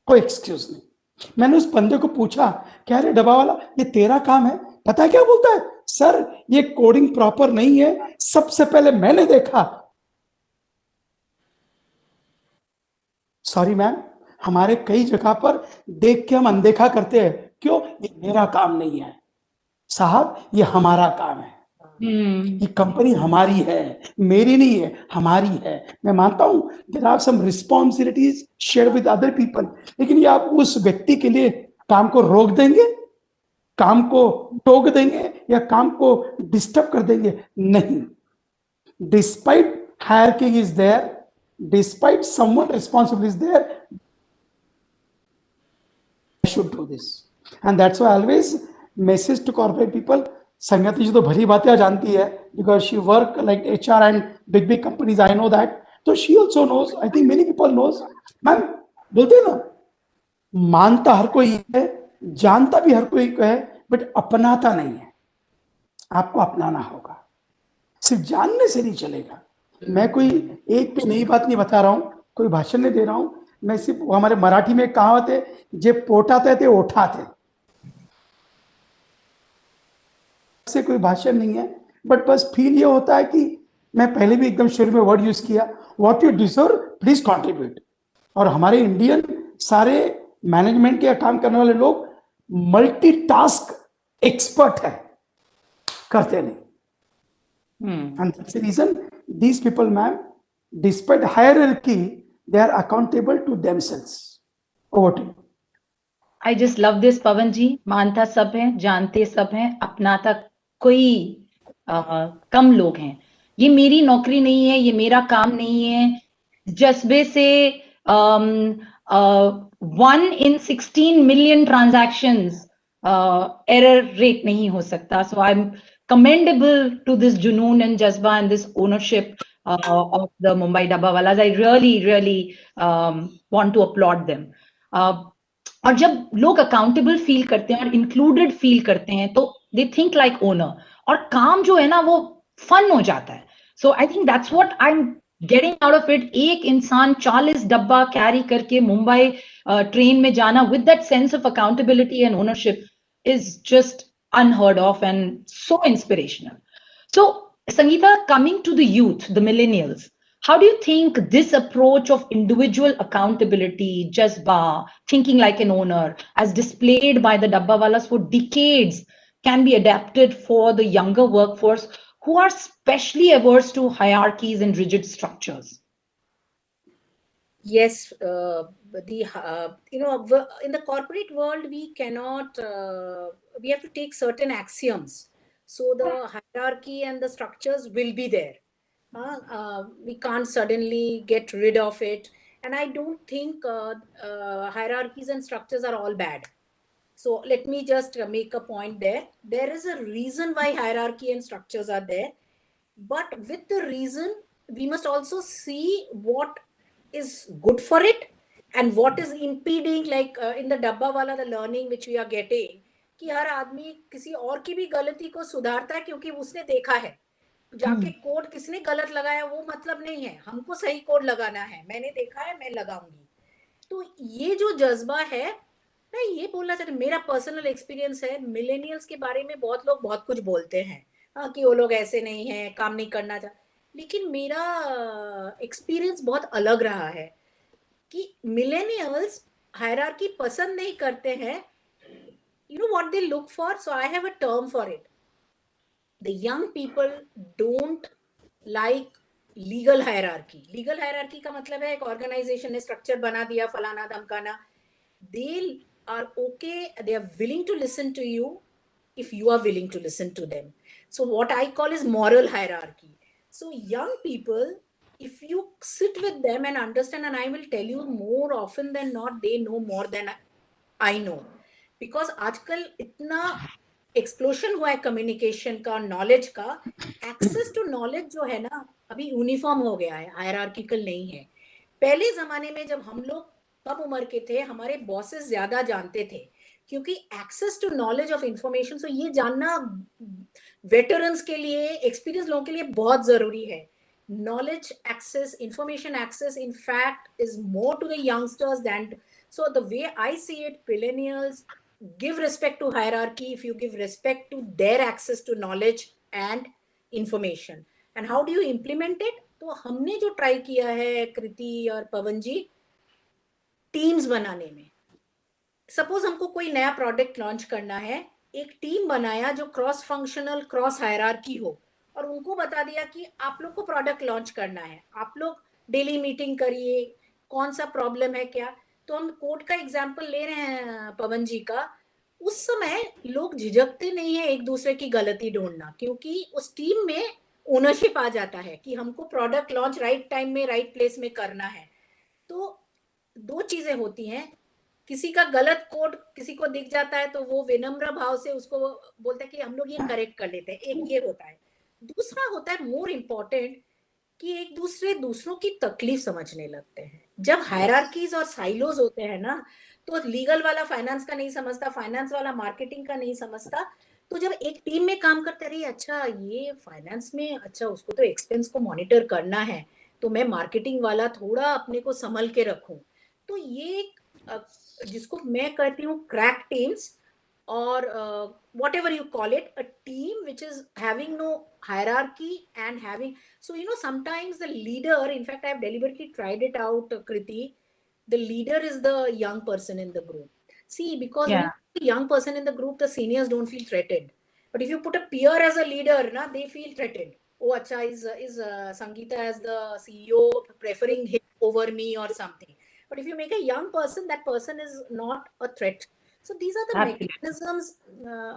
कोई excuse नहीं. मैंने उस बंदे को पूछा, क्या रे डब्बावाला, ये तेरा काम है? पता है क्या बोलता है? सर ये कोडिंग प्रॉपर नहीं है, सबसे पहले मैंने देखा. सॉरी मैम, हमारे कई जगह पर देख के हम अनदेखा करते हैं. क्यों? ये मेरा काम नहीं है साहब, ये हमारा काम है. ये कंपनी हमारी है, मेरी नहीं है, हमारी है. मैं मानता हूं there are some responsibilities share with other people, लेकिन ये आप उस व्यक्ति के लिए काम को रोक देंगे, काम को टोक देंगे, या काम को डिस्टर्ब कर देंगे? नहीं. Despite hierarchy is there, despite someone responsible is there, I should do this. And that's why always message to corporate people. संगति जी तो भली बातें जानती है, because she work like HR and big companies, I know that. So she also knows, I think many people knows. Ma'am बोलते हैं ना, मानता हर कोई है, जानता भी हर कोई है, बट अपनाता नहीं है. आपको अपनाना होगा, सिर्फ जानने से नहीं चलेगा. मैं कोई एक पे नई बात नहीं बता रहा हूं, कोई भाषण नहीं दे रहा हूं. मैं सिर्फ, हमारे मराठी में कहावत है, जे पोटाते ते ओठाते, से कोई भाषण नहीं है. बट बस फील ये होता है कि मैं पहले भी एकदम शुरू में वर्ड यूज किया, what you deserve please contribute. और हमारे इंडियन सारे मैनेजमेंट के काम करने वाले लोग मल्टीटास्क एक्सपर्ट है, करते नहीं. And that's the reason these people, ma'am, despite hierarchy, they are accountable to themselves. Over to you. I just love this, Pawan ji. मानता सब हैं, जानते सब हैं, अपनाता कोई कम लोग हैं. ये मेरी नौकरी नहीं है, ये मेरा काम नहीं है. जज्बे से 1 in 16 million transactions error rate नहीं हो सकता. So I'm commendable to this junoon and jazba and this ownership of the Mumbai Dabbawalas. I really want to applaud them. और जब लोग अकाउंटेबल फील करते हैं और इंक्लूडेड फील करते हैं, तो दे थिंक लाइक ओनर, और काम जो है ना वो फन हो जाता है. So I think that's what I am getting out of it. एक इंसान 40 डब्बा कैरी करके मुंबई ट्रेन में जाना with that sense of accountability and ownership is just unheard of and so inspirational. So, Sangeeta, coming to the youth, the millennials, how do you think this approach of individual accountability, jazba, thinking like an owner, as displayed by the Dabbawalas for decades, can be adapted for the younger workforce who are specially averse to hierarchies and rigid structures? Yes, in the corporate world, we cannot, we have to take certain axioms. So the hierarchy and the structures will be there. We can't suddenly get rid of it. And I don't think hierarchies and structures are all bad. So let me just make a point there. There is a reason why hierarchy and structures are there. But with the reason, we must also see what is good for it and what is impeding, like in the dabba wala, the learning which we are getting, कि हर आदमी किसी और की भी गलती को सुधारता है क्योंकि उसने देखा है. जाके कोड किसने गलत लगाया वो मतलब नहीं है, हमको सही कोड लगाना है, मैंने देखा है मैं लगाऊंगी. तो ये जो जज्बा है, मैं ये बोलना चाहती हूँ, मेरा पर्सनल एक्सपीरियंस है. मिलेनियल्स के बारे में बहुत लोग बहुत कुछ बोलते हैं, कि वो लोग ऐसे नहीं है, काम नहीं करना चाहते. लेकिन मेरा एक्सपीरियंस बहुत अलग रहा है कि मिलेनियल्स हायरार्की पसंद नहीं करते हैं, you know what they look for? So I have a term for it. The young people don't like legal hierarchy. Legal hierarchy का मतलब है एक ऑर्गेनाइजेशन ने स्ट्रक्चर बना दिया फलाना धमकाना. They are okay, they are willing to listen to you if you are willing to listen to them. So what I call is moral hierarchy. So young people, if you sit with them and understand, and I will tell you more often than not, they know more than I know. Because आजकल इतना explosion हुआ है communication का, knowledge का, access to knowledge जो है ना अभी यूनिफॉर्म हो गया है, हायरार्किकल नहीं है. पहले जमाने में जब हम लोग कम उम्र के थे, हमारे बॉसेस ज्यादा जानते थे क्योंकि access to knowledge of information. So ये जानना वेटरन्स के लिए, एक्सपीरियंस लोगों के लिए बहुत जरूरी है. Knowledge access, information access, in fact, is more to the youngsters than. So the way I see it, millennials give respect to hierarchy if you give respect to their access to knowledge and information. And how do you implement it? तो हमने जो try किया है कृति और पवन जी, teams बनाने में. Suppose हमको कोई नया प्रोडक्ट लॉन्च करना है, एक टीम बनाया जो क्रॉस फंक्शनल, क्रॉस हायरार्की हो, और उनको बता दिया कि आप लोग को प्रोडक्ट लॉन्च करना है, आप लोग डेली मीटिंग करिए, कौन सा प्रॉब्लम है क्या. तो हम कोर्ट का एग्जांपल ले रहे हैं पवन जी का. उस समय लोग झिझकते नहीं है एक दूसरे की गलती ढूंढना, क्योंकि उस टीम में ओनरशिप आ जाता है कि हमको प्रोडक्ट लॉन्च राइट टाइम में, राइट प्लेस में करना है. तो दो चीजें होती हैं. किसी का गलत कोड किसी को दिख जाता है तो वो विनम्र भाव से उसको बोलता है कि हम लोग ये करेक्ट कर लेते हैं. एक ये होता है. दूसरा होता है मोर इम्पोर्टेंट, कि एक दूसरे दूसरों की तकलीफ समझने लगते हैं. जब हायरार्कीज और साइलोज होते हैं ना, तो लीगल वाला फाइनेंस का नहीं समझता, फाइनेंस वाला मार्केटिंग का नहीं समझता. तो जब एक टीम में काम करते रही, अच्छा ये फाइनेंस में, अच्छा उसको तो एक्सपेंस को मॉनिटर करना है, तो मैं मार्केटिंग वाला थोड़ा अपने को संभल के रखूं. तो ये जिसको मैं कहती हूँ crack teams, or whatever you call it, a team which is having no hierarchy and having. So you know, sometimes the leader, in fact I have deliberately tried it out, Kriti, the leader is the young person in the group. See, because when Yeah. you put a young person in the group, the seniors don't feel threatened. But if you put a peer as a leader, na, they feel threatened. Oh, acha, is Sangeeta as the CEO preferring him over me or something. But if you make a young person, that person is not a threat. So these are the Absolutely. mechanisms,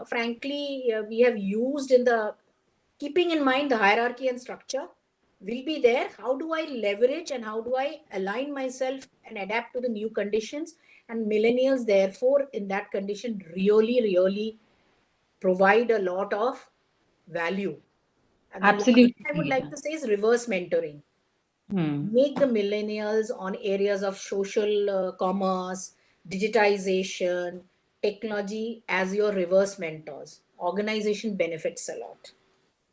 frankly, we have used in the, keeping in mind the hierarchy and structure will be there. How do I leverage and how do I align myself and adapt to the new conditions? And millennials, therefore, in that condition, really, really provide a lot of value. And the last Absolutely. thing I would like to say is reverse mentoring. Make the millennials on areas of social commerce, digitization, technology as your reverse mentors. Organization benefits a lot.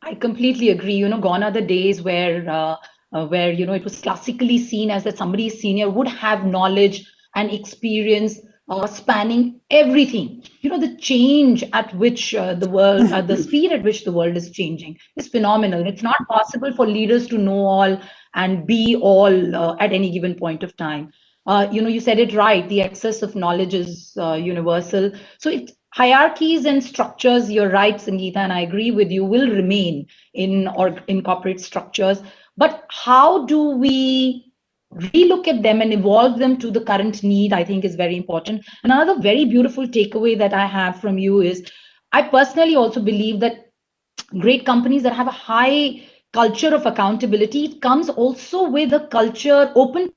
I completely agree. You know, gone are the days where you know, it was classically seen as that somebody senior would have knowledge and experience spanning everything. You know, the change at which the world, the speed at which the world is changing is phenomenal. It's not possible for leaders to know all and be all at any given point of time. You know, you said it right. The excess of knowledge is universal. So it's hierarchies and structures, you're right, Sangeeta, and I agree with you, will remain in corporate structures. But how do we relook at them and evolve them to the current need, I think is very important. Another very beautiful takeaway that I have from you is, I personally also believe that great companies that have a high culture of accountability, it comes also with a culture, open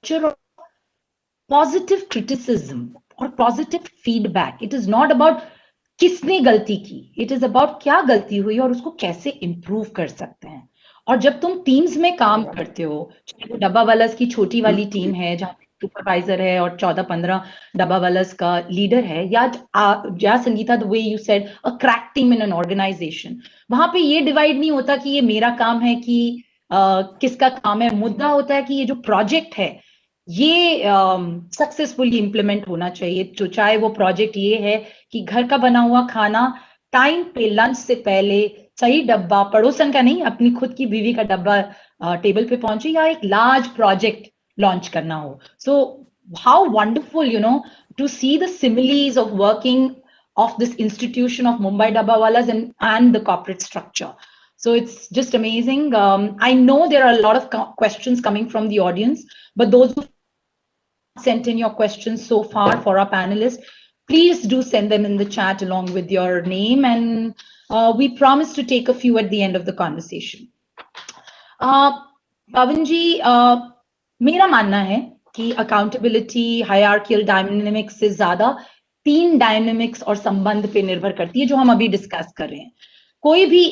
culture of positive criticism or positive feedback. It is not about किसने गलती की, it is about क्या गलती हुई और उसको कैसे improve कर सकते हैं. और जब तुम टीम्स में काम करते हो, चाहे वो डब्बा वालस की छोटी वाली टीम है जहाँ सुपरवाइजर है और 14-15 डब्बा वालस का लीडर है, या Sangeeta, the way you said, a crack team in an organization, वहां पे ये डिवाइड नहीं होता कि ये मेरा काम है कि किसका काम है. मुद्दा होता है कि ये जो प्रोजेक्ट है ये सक्सेसफुली इम्प्लीमेंट होना चाहिए. तो चाहे वो प्रोजेक्ट ये है कि घर का बना हुआ खाना टाइम पे लंच से पहले सही डब्बा, पड़ोसन का नहीं, अपनी खुद की बीवी का डब्बा टेबल पे पहुंचे, या एक लार्ज प्रोजेक्ट लॉन्च करना हो. सो how wonderful, to see the similes of working of this institution of Mumbai Dabbawalas and the corporate structure. So it's just amazing. I know there are a lot of questions coming from the audience, but those who sent in your questions so far for our panelists, please do send them in the chat along with your name, and we promise to take a few at the end of the conversation. Pawan ji, मेरा मानना है कि accountability hierarchical dynamics से ज्यादा 3 dynamics और संबंध पे निर्भर करती है जो हम अभी डिस्कस कर रहे हैं. कोई भी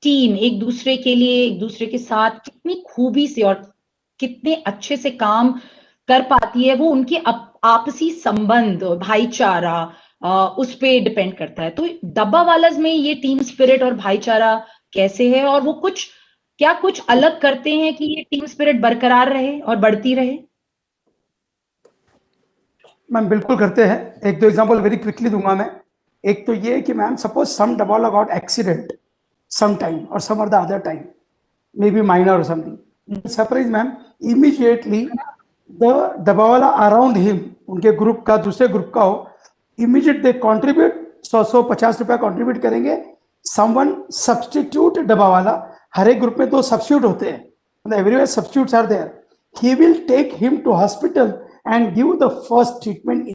टीम एक दूसरे के लिए, एक दूसरे के साथ कितनी खूबी से और कितने अच्छे से काम कर पाती है, वो उनके आपसी संबंध, भाईचारा, उस पे डिपेंड करता है. तो डब्बावालाज में ये टीम स्पिरिट और भाईचारा कैसे है, और वो क्या कुछ अलग करते हैं कि ये टीम स्पिरिट बरकरार रहे और बढ़ती रहे? मैम बिल्कुल करते हैं. एक दो एग्जांपल वेरी क्विकली दूंगा मैं. एक तो ये कि ma'am suppose some dabbawala got accident some time और सम और the other time, maybe minor और something. Surprise ma'am, immediately the dabbawala around him, उनके ग्रुप का दूसरे ग्रुप का हो, इमीडिएट दे कंट्रीब्यूट 100-150 रुपया कंट्रीब्यूट करेंगे. समवन सब्स्टिट्यूट डब्बावाला, हर एक ग्रुप में 2 सब्स्टिट्यूट होते हैं, everywhere substitutes are there. He will take him to hospital and give the first treatment.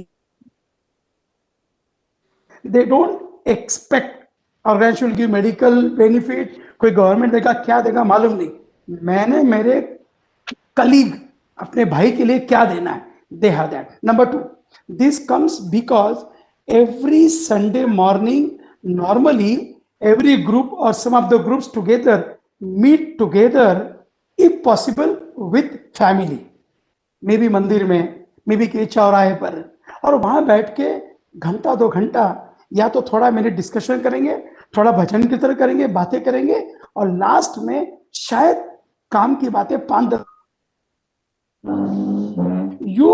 They don't expect organization will give medical benefit, कोई government देगा क्या देगा मालूम नहीं. मैंने मेरे कलीग अपने भाई के लिए क्या देना है, they have that. Number 2, this comes because every Sunday morning normally every group or some of the groups together meet together if possible with family, may be मंदिर में, मे बी किसी चौराहे पर, और वहां बैठ के घंटा 2 घंटा या तो थोड़ा मिनट डिस्कशन करेंगे, थोड़ा भजन की तरह करेंगे, बातें करेंगे, और लास्ट में शायद काम की बातें 5-10. You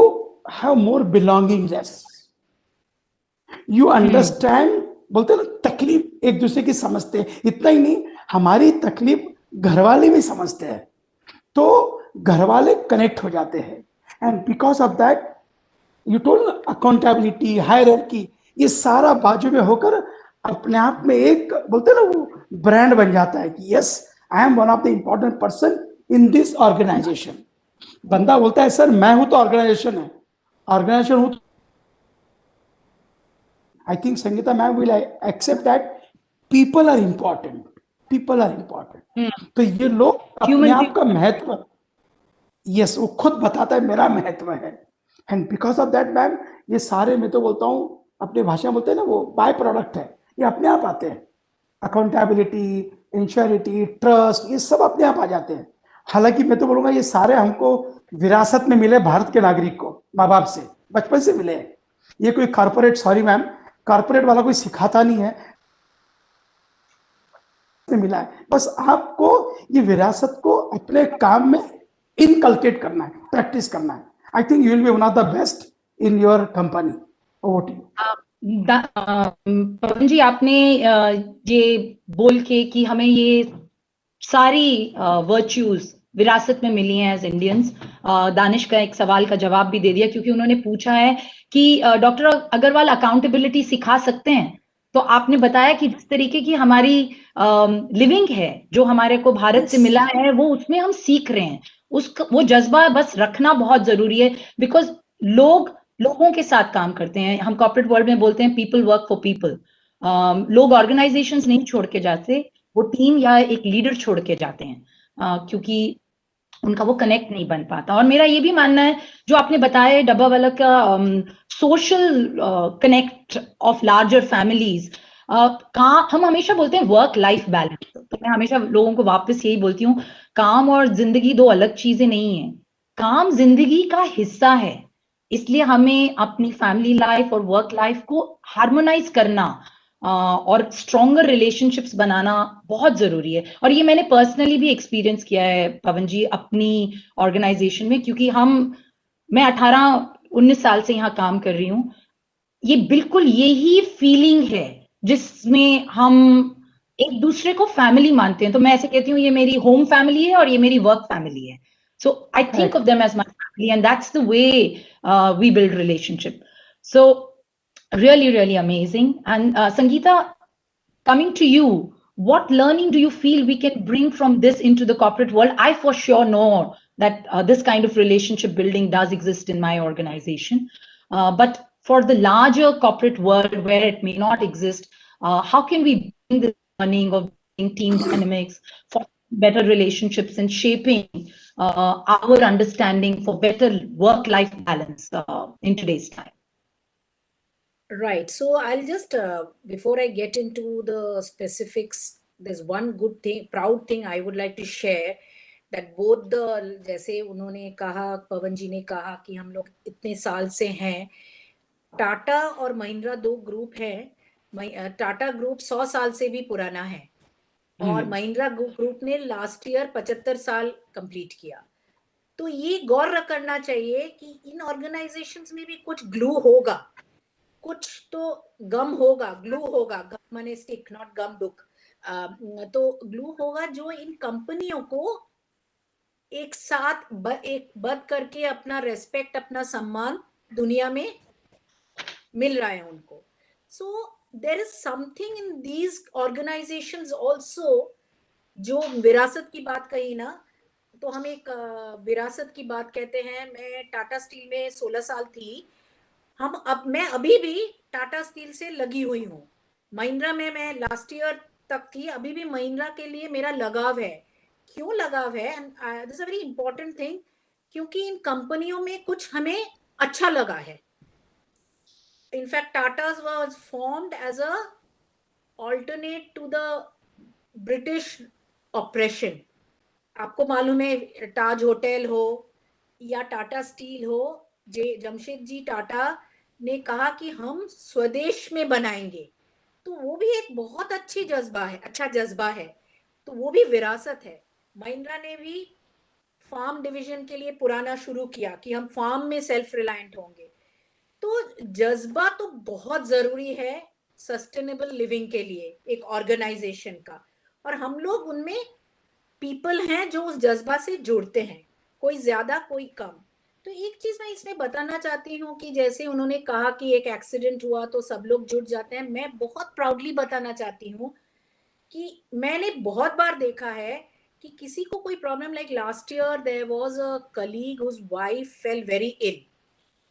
have more belongingness, you understand, बोलते ना तकलीफ एक दूसरे की समझते हैं. इतना ही नहीं, हमारी तकलीफ घर वाले भी समझते हैं, तो घर वाले कनेक्ट हो जाते हैं. And because of that you told accountability, hierarchy, ये सारा बाजू में होकर अपने आप में एक, बोलते ना वो ब्रांड बन जाता है कि yes I am one of the important person in this organization. बंदा बोलता है सर मैं हूं तो ऑर्गेनाइजेशन है, ऑर्गेनाइजेशन हूं. I think Sangeeta ma'am will accept that people are important, people are important. तो ये लोग अपने आप का महत्व, यस वो खुद बताता है मेरा महत्व है. And because of that ma'am ये सारे, मैं तो बोलता हूँ अपने भाषा में बोलते हैं ना, वो बाय प्रोडक्ट है, ये अपने आप आते हैं. अकाउंटेबिलिटी, इंश्योरिटी, ट्रस्ट, ये सब अपने आप आ जाते हैं. हालांकि मैं तो बोलूंगा ये सारे हमको विरासत में मिले भारत के नागरिक को, माँ बाप से बचपन से मिले. ये कोई कॉर्पोरेट, सॉरी मैम, कॉर्पोरेट वाला कोई सिखाता नहीं है, मिला है. बस आपको ये विरासत को अपने काम में इनकलकेट करना है, प्रैक्टिस करना है. I think you will be one of the best in your company. Over to you. Pawan ji, आपने ये बोल के कि हमें ये सारी वर्च्यूज विरासत में मिली हैं एज इंडियंस, दानिश का एक सवाल का जवाब भी दे दिया, क्योंकि उन्होंने पूछा है कि डॉक्टर अग्रवाल अकाउंटेबिलिटी सिखा सकते हैं. तो आपने बताया कि जिस तरीके की हमारी लिविंग है, जो हमारे को भारत से मिला है, वो उसमें हम सीख रहे हैं. वो जज्बा बस रखना बहुत जरूरी है, बिकॉज लोगों के साथ काम करते हैं. हम कॉर्पोरेट वर्ल्ड में बोलते हैं पीपल वर्क फॉर पीपल. लोग ऑर्गेनाइजेशंस नहीं छोड़ के जाते, वो टीम या एक लीडर छोड़ के जाते हैं, क्योंकि उनका वो कनेक्ट नहीं बन पाता. और मेरा ये भी मानना है जो आपने बताया डब्बावाला का social connect of larger families, हम हमेशा बोलते हैं वर्क लाइफ बैलेंस, तो मैं हमेशा लोगों को वापस यही बोलती हूँ, काम और जिंदगी 2 अलग चीजें नहीं है. काम जिंदगी का हिस्सा है, इसलिए हमें अपनी फैमिली लाइफ और वर्क लाइफ को हार्मोनाइज करना और स्ट्रॉन्गर रिलेशनशिप्स बनाना बहुत जरूरी है. और ये मैंने पर्सनली भी एक्सपीरियंस किया है पवन जी अपनी ऑर्गेनाइजेशन में, क्योंकि मैं 18-19 साल से यहाँ काम कर रही हूँ. ये बिल्कुल यही फीलिंग है जिसमें हम एक दूसरे को फैमिली मानते हैं. तो मैं ऐसे कहती हूँ ये मेरी होम फैमिली है और ये मेरी वर्क फैमिली है. So I think of them as my family, and that's the way we build relationship. So really, really amazing. And Sangeeta, coming to you, what learning do you feel we can bring from this into the corporate world? I for sure know that this kind of relationship building does exist in my organization. But for the larger corporate world where it may not exist, how can we bring this learning of team dynamics for better relationships and shaping our understanding for better work-life balance in today's time? Right. So I'll just, before I get into the specifics, there's one good thing, proud thing I would like to share, that both the, जैसे उन्होंने कहा, पवन जी ने कहा कि हम लोग इतने साल से हैं, टाटा और महिंद्रा दो ग्रुप हैं, टाटा ग्रुप 100 साल से भी पुराना है और महिंद्रा ग्रुप ने लास्ट ईयर 75 साल कंप्लीट किया. तो ये गौर करना चाहिए कि इन ऑर्गेनाइजेशंस में भी कुछ ग्लू होगा, कुछ तो गम होगा, ग्लू होगा, गम माने स्टिक, नॉट गम बुक. तो ग्लू होगा जो इन कंपनियों को एक साथ एक बद करके अपना रेस्पेक्ट, अपना सम्मान दुनिया में मिल रहा है उनको. So there is something in these organizations also, जो विरासत की बात कही ना, तो हम एक विरासत की बात कहते हैं. मैं टाटा स्टील में 16 साल थी. मैं अभी भी टाटा स्टील से लगी हुई हूँ. महिंद्रा में मैं लास्ट ईयर तक थी. अभी भी महिंद्रा के लिए मेरा लगाव है. क्यों लगाव है? And this is a very important thing, क्योंकि इन कंपनियों में कुछ हमें अच्छा लगा है. In fact Tatas was formed as a alternate to the British operation. आपको मालूम है, ताज होटल हो या टाटा स्टील हो, जमशेदजी टाटा ने कहा कि हम स्वदेश में बनाएंगे. तो वो भी एक बहुत अच्छी जज्बा है, अच्छा जज्बा है. तो वो भी विरासत है. महिंद्रा ने भी फार्म डिवीजन के लिए पुराना शुरू किया कि हम फार्म में सेल्फ रिलायंट होंगे. तो जज्बा तो बहुत जरूरी है सस्टेनेबल लिविंग के लिए एक ऑर्गेनाइजेशन का, और हम लोग उनमें पीपल हैं जो उस जज्बा से जुड़ते हैं, कोई ज्यादा कोई कम. तो एक चीज मैं इसमें बताना चाहती हूँ कि जैसे उन्होंने कहा कि एक एक्सीडेंट हुआ तो सब लोग जुड़ जाते हैं. मैं बहुत प्राउडली बताना चाहती हूँ कि मैंने बहुत बार देखा है कि किसी को कोई problem, like last year there was a colleague whose wife fell very ill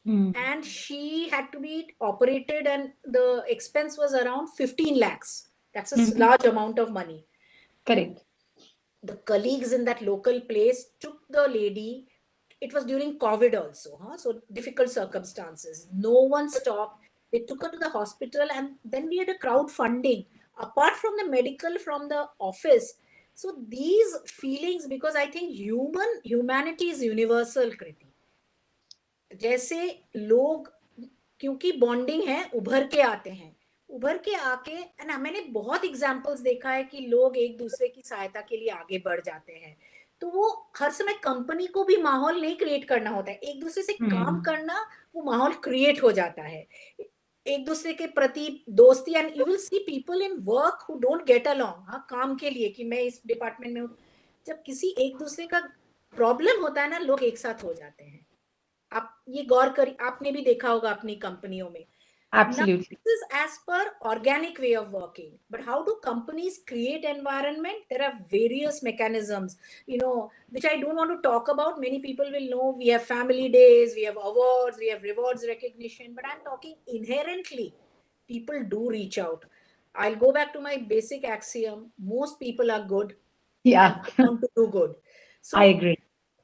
and she had to be operated, and the expense was around 15 lakhs. That's a large amount of money. Correct. The colleagues in that local place took the lady. It was during COVID also, so difficult circumstances. No one stopped. They took her to the hospital, and then we had a crowdfunding apart from the medical from the office. So these feelings, because I think humanity is universal, Kriti. जैसे लोग, क्योंकि bonding है, उभर के आते हैं, उभर के आके, ना मैंने बहुत एग्जांपल्स देखा है कि लोग एक दूसरे की सहायता के लिए आगे बढ़ जाते हैं. तो वो हर समय कंपनी को भी माहौल नहीं क्रिएट करना होता है, एक दूसरे से काम करना, वो माहौल क्रिएट हो जाता है एक दूसरे के प्रति दोस्ती. And you will see people in work who don't get along, हाँ, काम के लिए कि मैं इस डिपार्टमेंट में हूँ, जब किसी एक दूसरे का प्रॉब्लम होता है ना, लोग एक साथ हो जाते हैं. आप ये गौर करिए, आपने भी देखा होगा अपनी कंपनियों में. Absolutely. Now, this is as per organic way of working. But how do companies create environment? There are various mechanisms, which I don't want to talk about. Many people will know. We have family days, we have awards, we have rewards recognition. But I'm talking inherently. People do reach out. I'll go back to my basic axiom. Most people are good. Yeah. And want to do good. So I agree.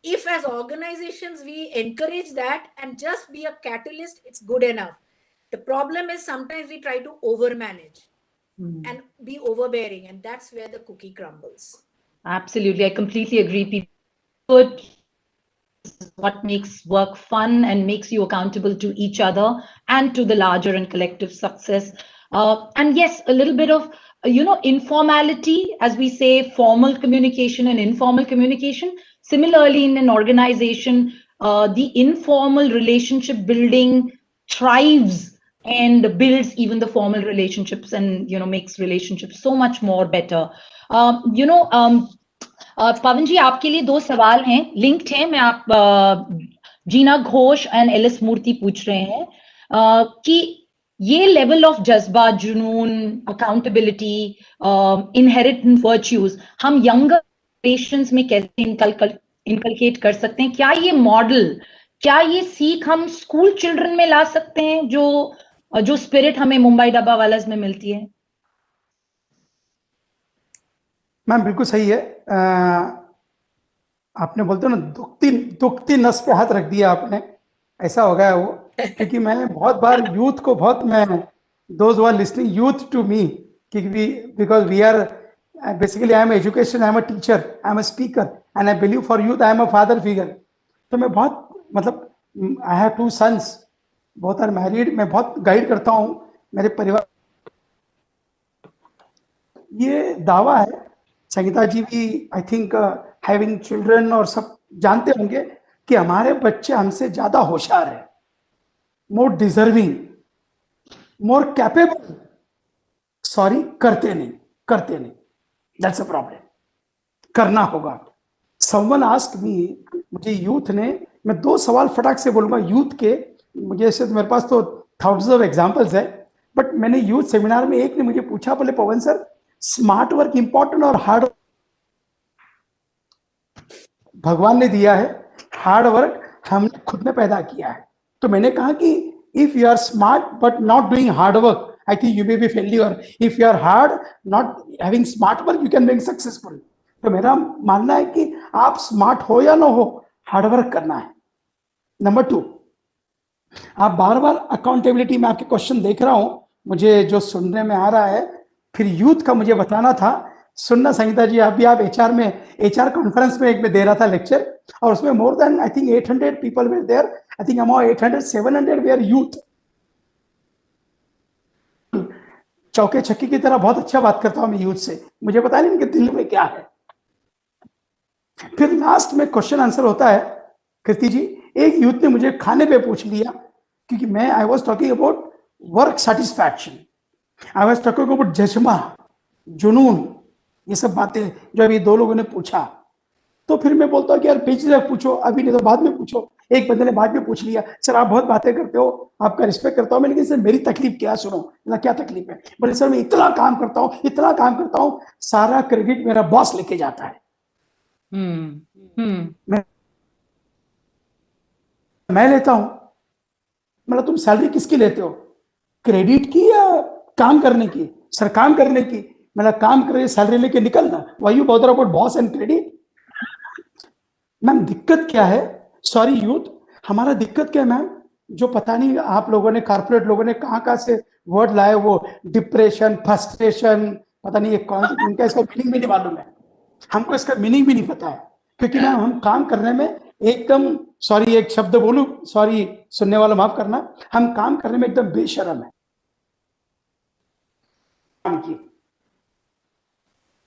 If as organizations we encourage that and just be a catalyst, it's good enough. The problem is sometimes we try to overmanage and be overbearing, and that's where the cookie crumbles. Absolutely. I completely agree. People, what makes work fun and makes you accountable to each other and to the larger and collective success. And yes, a little bit of, informality, as we say, formal communication and informal communication. Similarly, in an organization, the informal relationship building thrives and builds even the formal relationships, and makes relationships so much more better. पवन जी, आपके लिए 2 सवाल हैं, linked हैं। मैं आप जीना Ghosh and Alice मूर्ति पूछ रहे हैं कि ये लेवल ऑफ जज्बा, जुनून, अकाउंटेबिलिटी, इनहेरिटेंट वर्च्यूज हम यंगर जनरेशंस में कैसे इनकलकेट कर सकते हैं? क्या ये मॉडल, क्या ये सीख हम स्कूल चिल्ड्रन में ला सकते हैं, जो स्पिरिट हमें मुंबई डब्बा वालास में मिलती है? मैम बिल्कुल सही है। आपने बोलते हो ना, दुखती नस पे हाथ रख दिया आपने, ऐसा हो गया वो। क्योंकि मैं बहुत बार यूथ को मैं those who are listening youth to me, because we are basically I am education, I am a teacher, I am a speaker and I believe for youth I am a father figure. तो मैं बहुत मतलब I have 2 sons, both are married. मैं बहुत guide करता हूँ मेरे परिवार। ये दावा है, संगीता जी भी आई थिंक हैविंग चिल्ड्रन और सब जानते होंगे कि हमारे बच्चे हमसे ज्यादा होशियार है, मोर डिजर्विंग, मोर कैपेबल। सॉरी, करते नहीं, दैट्स अ प्रॉब्लम। करना होगा। समवन आस्क्ड मी, मुझे यूथ ने, मैं 2 सवाल फटाक से बोलूंगा यूथ के। मुझे ऐसे तो मेरे पास तो थाउजेंड्स ऑफ एग्जांपल्स है, बट मैंने यूथ सेमिनार में एक ने मुझे पूछा, बोले पवन सर, स्मार्ट वर्क इंपॉर्टेंट और हार्ड वर्क? भगवान ने दिया है, हार्ड वर्क हमने खुद में पैदा किया है। तो मैंने कहा कि if you are smart but not doing hard work, I think you may be failure. If you are hard not having smart work, you can be successful. तो मेरा मानना है कि आप स्मार्ट हो या ना हो, हार्ड वर्क करना है। नंबर 2, आप बार बार अकाउंटेबिलिटी में आपके क्वेश्चन देख रहा हूं, मुझे जो सुनने में आ रहा है, फिर यूथ का मुझे बताना था। सुनना संगीता जी, आप एचआर में, एचआर कॉन्फ्रेंस में एक में दे रहा था लेक्चर, और उसमें more than I think 800 people were there. I think amount 800 700 they are youth. चौके छक्के की तरह बहुत अच्छा बात करता हूं मैं यूथ से, मुझे पता नहीं इनके दिल में क्या है। फिर लास्ट में क्वेश्चन आंसर होता है। कृति जी, एक यूथ ने मुझे खाने पे पूछ लिया, क्योंकि मैं I was talking about work satisfaction, I was talking about जज्बा, जुनून, ये सब बातें जो अभी 2 लोगों ने पूछा। तो फिर मैं बोलता हूँ कि यार बेझिझक पूछो, अभी नहीं तो बाद में पूछो। एक बंदे ने बाद में पूछ लिया, सर आप बहुत बातें करते हो, आपका रिस्पेक्ट करता हूँ। मैंने कहा सर मेरी तकलीफ क्या, सुनो ना, क्या तकलीफ है? बोले सर मैं इतना काम करता हूँ, सारा क्रेडिट मेरा बॉस लेके जाता है। मैं लेता हूं। मतलब तुम सैलरी किसकी लेते हो, क्रेडिट की या काम करने की? सर काम करने की। मतलब काम कर सैलरी लेके निकलना, why you bother about boss and credit? Ma'am दिक्कत क्या है, सॉरी यूथ, हमारा दिक्कत क्या है मैम, जो पता नहीं आप लोगों ने, कारपोरेट लोगों ने कहां से वर्ड लाए, वो डिप्रेशन, फ्रस्ट्रेशन, पता नहीं ये कौन, इनका इसका मीनिंग भी नहीं मालूम है, हमको इसका मीनिंग भी नहीं पता है। क्योंकि मैम हम काम करने में एकदम, सॉरी एक शब्द बोलूं, सॉरी सुनने वाला माफ करना, हम काम करने में एकदम बेशरम है।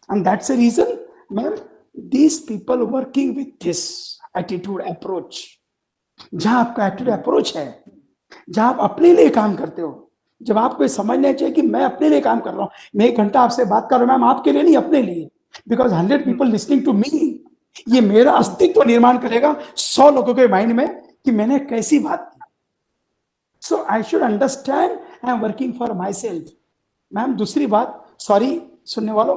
And that's the reason, ma'am, these people working with this attitude approach, जहां आपका एटीट्यूड अप्रोच है, जहां आप अपने लिए काम करते हो, जब आपको समझना चाहिए कि मैं अपने लिए काम कर रहा हूं, मैं 1 घंटा आपसे बात कर रहा हूं मैम आपके लिए नहीं, अपने लिए, because 100 people listening to me, ये मेरा अस्तित्व निर्माण करेगा 100 लोगों के माइंड में कि मैंने कैसी बात की। So I should understand I am working for myself. Ma'am दूसरी बात, सॉरी सुनने वालों,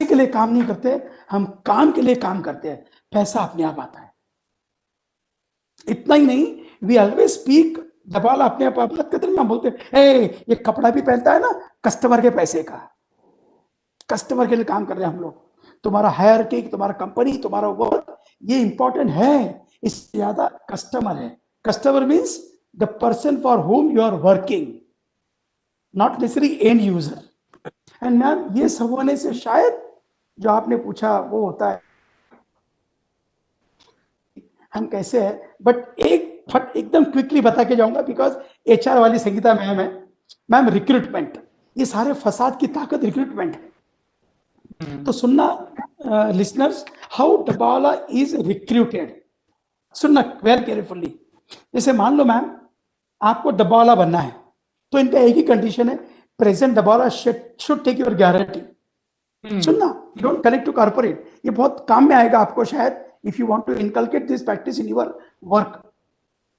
के लिए काम नहीं करते, हम काम के लिए काम करते हैं, पैसा अपने आप आता है। इतना ही नहीं, वी ऑलवेज स्पीक, जबाल अपने आप बात करते हैं, बोलते हैं ये कपड़ा भी पहनता है ना कस्टमर के पैसे का, कस्टमर के लिए काम कर रहे हैं हम लोग। तुम्हारा हायरार्की, तुम्हारा कंपनी, तुम्हारा वर्क, ये इंपॉर्टेंट है, इससे ज्यादा कस्टमर है। Customer means the person for whom you are working, not necessary and user. And ma'am ये सब होने से शायद जो आपने पूछा वो होता है हम कैसे है, बट एकदम क्विकली बता के जाऊंगा, बिकॉज एचआर वाली संगीता मैम है। मैम रिक्रूटमेंट, ये सारे फसाद की ताकत रिक्रूटमेंट है। तो सुनना listeners, how dabbawala is recruited, सुनना वेरी केयरफुली। जैसे मान लो मैम आपको डब्बावाला बनना है, तो इनका एक ही कंडीशन है, present dabbawala should take your guarantee. सुनना, you don't connect to corporate, ये बहुत काम में आएगा आपको शायद, if you want to inculcate this practice in your work.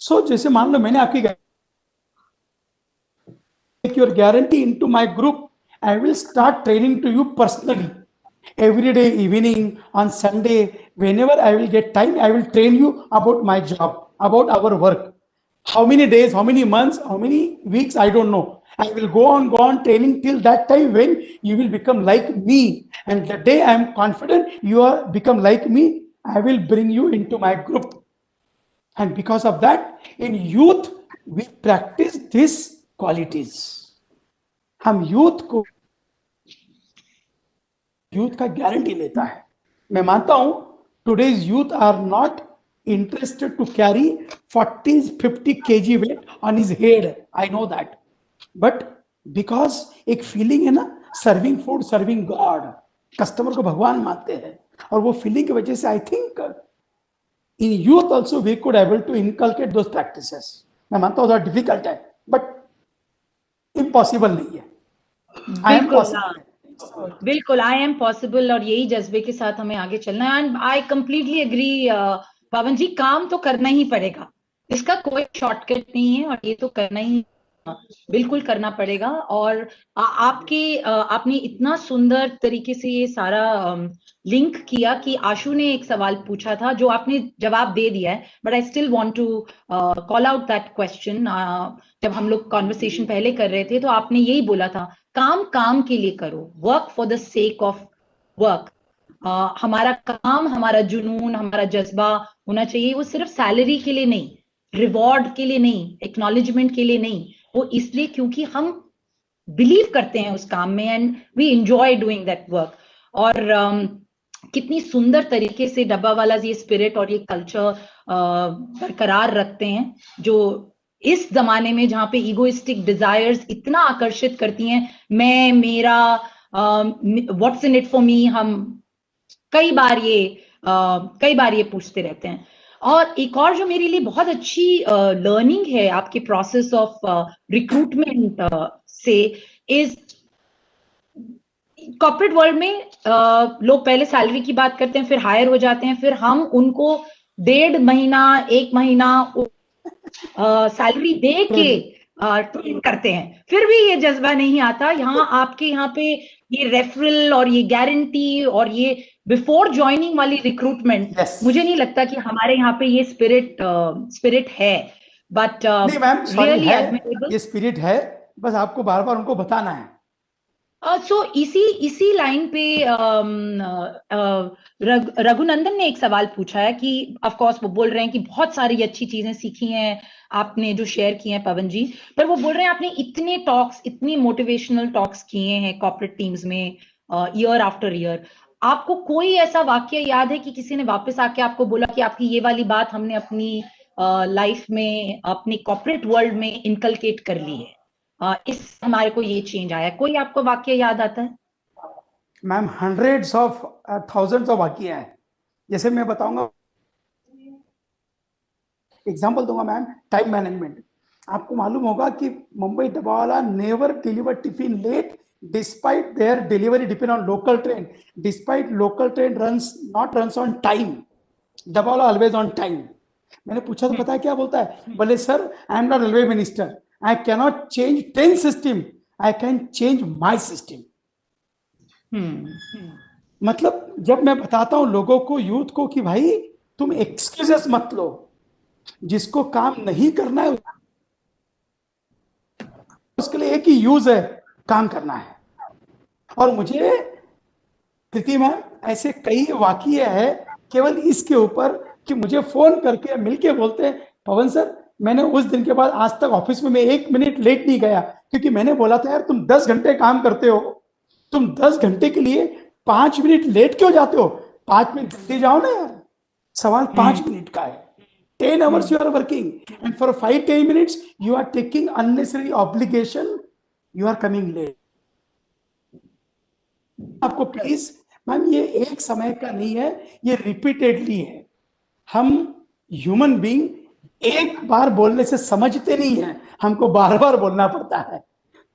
So जैसे मान लो मैंने आपकी your guarantee into my group, I will start training to you personally every day evening, on Sunday, whenever I will get time, I will train you about my job, about our work. How many days, how many months, how many weeks, I don't know. I will go on training till that time when you will become like me, and the day I am confident you are become like me, I will bring you into my group. And because of that, in youth we practice these qualities. हम youth का guarantee लेता है। मैं मानता हूं today's youth are not interested to carry 40-50 kg weight on his head, I know that, but because एक feeling है ना, serving food, serving god, customer को भगवान मानते हैं, और वो फीलिंग की वजह से I think in youth also we could able to inculcate those practices. मैं मानता हूं डिफिकल्ट है, बट इम्पॉसिबल नहीं है। बिल्कुल आई एम पॉसिबल, और यही जज्बे के साथ हमें आगे चलना है। एंड आई कंप्लीटली एग्री पवन जी, काम तो करना ही पड़ेगा, इसका कोई शॉर्टकट नहीं है, और ये तो करना ही बिल्कुल करना पड़ेगा। और आपने इतना सुंदर तरीके से ये सारा लिंक किया कि आशु ने एक सवाल पूछा था जो आपने जवाब दे दिया है, but I still want to call out that question. जब हम लोग कॉन्वर्सेशन पहले कर रहे थे तो आपने यही बोला था, काम के लिए करो, work for the sake of work. हमारा काम, हमारा जुनून, हमारा जज्बा होना चाहिए, वो सिर्फ सैलरी के लिए नहीं, रिवॉर्ड के लिए नहीं, एक्नॉलेजमेंट के लिए नहीं, वो इसलिए क्योंकि हम बिलीव करते हैं उस काम में and we enjoy doing that work. और कितनी सुंदर तरीके से डब्बा वाला ये स्पिरिट और ये कल्चर बरकरार रखते हैं, जो इस जमाने में जहां पे ईगोइस्टिक डिजायर्स इतना आकर्षित करती हैं, मैं, मेरा, what's in it for me, हम कई बार ये पूछते रहते हैं। और एक और जो मेरे लिए बहुत अच्छी लर्निंग है आपके प्रोसेस ऑफ रिक्रूटमेंट से, इज कॉर्पोरेट वर्ल्ड में लोग पहले सैलरी की बात करते हैं, फिर हायर हो जाते हैं, फिर हम उनको 1.5 महीना 1 महीना सैलरी दे के ट्रेन करते हैं, फिर भी ये जज्बा नहीं आता। आपके यहाँ पे ये रेफरल और ये गारंटी और ये बिफोर ज्वाइनिंग वाली रिक्रूटमेंट, मुझे नहीं लगता कि हमारे यहाँ पे ये स्पिरिट है। बट नहीं मैम, रियली ये स्पिरिट है, बस आपको बार बार उनको बताना है। सो इसी लाइन पे रघुनंदन ने एक सवाल पूछा है कि ऑफ कोर्स वो बोल रहे हैं कि बहुत सारी अच्छी चीजें सीखी हैं आपने जो शेयर किए हैं पवन जी, पर वो बोल रहे हैं आपने इतने टॉक्स, इतनी मोटिवेशनल टॉक्स किए हैं कॉर्पोरेट टीम्स में ईयर आफ्टर ईयर, आपको कोई ऐसा वाक्य याद है कि किसी ने वापस आके आपको बोला कि आपकी ये वाली बात हमने अपनी लाइफ में, अपनी कॉर्पोरेट वर्ल्ड में इनकलकेट कर ली है, इस हमारे को ये चेंज आया? कोई आपको वाक्य याद आता है? Ma'am hundreds of thousands of वाक्य हैं। जैसे मैं बताऊंगा, एग्जांपल दूंगा मैम, टाइम मैनेजमेंट। आपको मालूम होगा कि Mumbai dabbawala never deliver tiffin late despite their delivery depend on local train, despite local train runs on time, dabbawala always on time. मैंने पूछा तो पता है क्या बोलता है, बोले sir I am not railway minister, I cannot change 10 system, I can change my system. मतलब जब मैं बताता हूं लोगों को, यूथ को, कि भाई तुम एक्सक्यूजेस मत लो, जिसको काम नहीं करना है उसके लिए एक ही यूज है, काम करना है। और मुझे कृति मैम ऐसे कई वाकये है केवल इसके ऊपर कि मुझे फोन करके मिलके बोलते हैं, पवन सर मैंने उस दिन के बाद आज तक ऑफिस में मैं 1 मिनट लेट नहीं गया, क्योंकि मैंने बोला था यार तुम 10 घंटे काम करते हो, तुम 10 घंटे के लिए 5 मिनट लेट क्यों जाते हो, 5 मिनट जल्दी जाओ ना यार, सवाल 5 मिनट का है। 10 hours you are working and for 5-10 minutes you are taking unnecessary obligation, you are coming late. आपको प्लीज मैम, ये एक समय का नहीं है, ये रिपीटेडली है। हम ह्यूमन बीइंग एक बार बोलने से समझते नहीं है, हमको बार बार बोलना पड़ता है।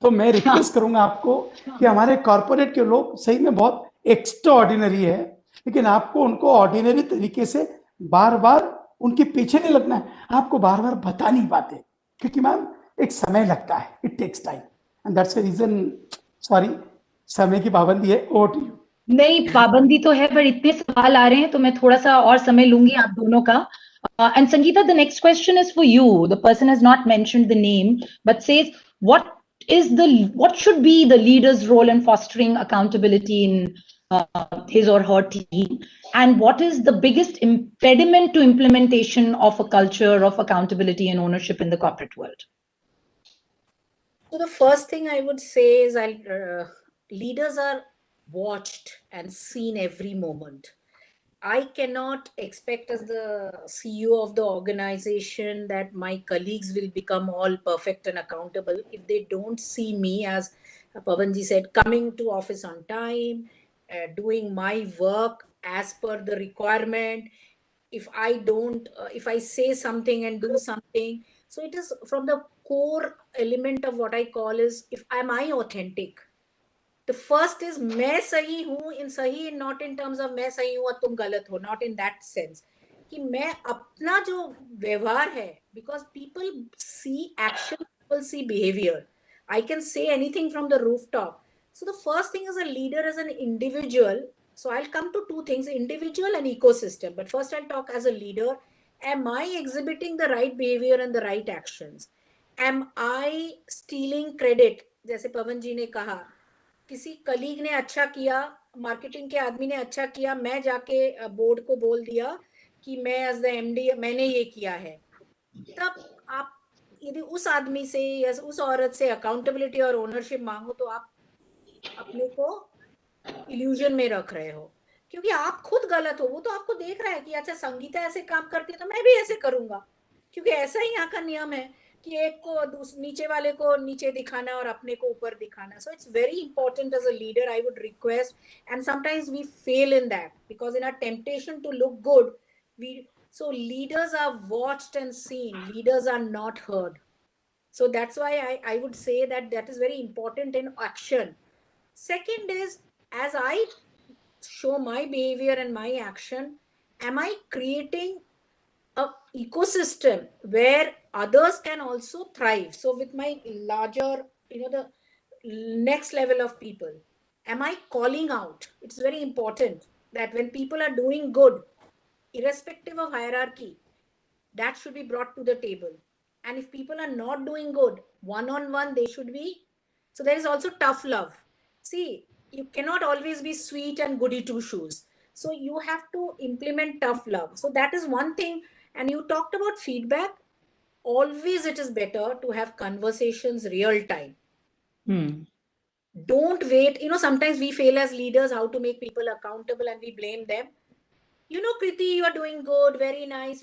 तो मैं रिक्वेस्ट करूंगा आपको कि हमारे कॉर्पोरेट के लोग सही में बहुत एक्स्ट्रा ऑर्डिनरी है, लेकिन आपको उनको ऑर्डिनरी तरीके से बार बार उनके पीछे नहीं लगना है, आपको बार बार बता नहीं पाते, क्योंकि मैम एक समय लगता है, it takes time, and that's the reason. Sorry, समय की पाबंदी है, ओवर टू यू। नहीं, पाबंदी तो है, पर इतने सवाल आ रहे हैं तो मैं थोड़ा सा और समय लूंगी आप दोनों का. And Sangeeta, the next question is for you. The person has not mentioned the name, but says, what should be the leader's role in fostering accountability in his or her team, and what is the biggest impediment to implementation of a culture of accountability and ownership in the corporate world? So the first thing I would say is leaders are watched and seen every moment. I cannot expect as the CEO of the organization that my colleagues will become all perfect and accountable if they don't see me, as Pavanji said, coming to office on time, doing my work as per the requirement. If I don't, if I say something and do something, so it is from the core element of what I call is, if am I authentic. The first is मैं सही हूं, इन सही not in terms of मैं सही हूं और तुम गलत हो, नॉट इन दैट सेंस कि मैं अपना जो व्यवहार है, because people see action, people see behaviour. I can say anything from the roof top. So the first thing as a leader, as an individual, so I'll come to two things, individual and ecosystem, but first I'll talk as a leader. Am I exhibiting the right behavior and the right actions? Am I stealing credit? जैसे पवन जी ने कहा, किसी colleague ने अच्छा किया, marketing के आदमी ने अच्छा किया, मैं जाके बोर्ड को बोल दिया कि मैं एज द एमडी मैंने ये किया है. तब आप यदि उस आदमी से या उस औरत से अकाउंटेबिलिटी और ओनरशिप मांगो तो आप अपने को इल्यूजन में रख रहे हो, क्योंकि आप खुद गलत हो. वो तो आपको देख रहा है कि अच्छा संगीता ऐसे काम करती है तो मैं भी ऐसे करूंगा, क्योंकि ऐसा ही यहाँ का नियम है कि एक को नीचे वाले को नीचे दिखाना और अपने को ऊपर दिखाना. So it's very important as a leader, I would request, and sometimes we fail in that because in our temptation to look good we. So leaders are watched and seen, leaders are not heard. So that's why I would say that that is very important in action. Second is, as I show my behavior and my action, am I creating a ecosystem where others can also thrive? So with my larger, the next level of people, am I calling out? It's very important that when people are doing good, irrespective of hierarchy, that should be brought to the table. And if people are not doing good, one on one, they should be. So there is also tough love. See, you cannot always be sweet and goody two shoes. So you have to implement tough love. So that is one thing. And you talked about feedback. Always it is better to have conversations real time. Don't wait. Sometimes we fail as leaders how to make people accountable and we blame them. Kriti, you are doing good, very nice,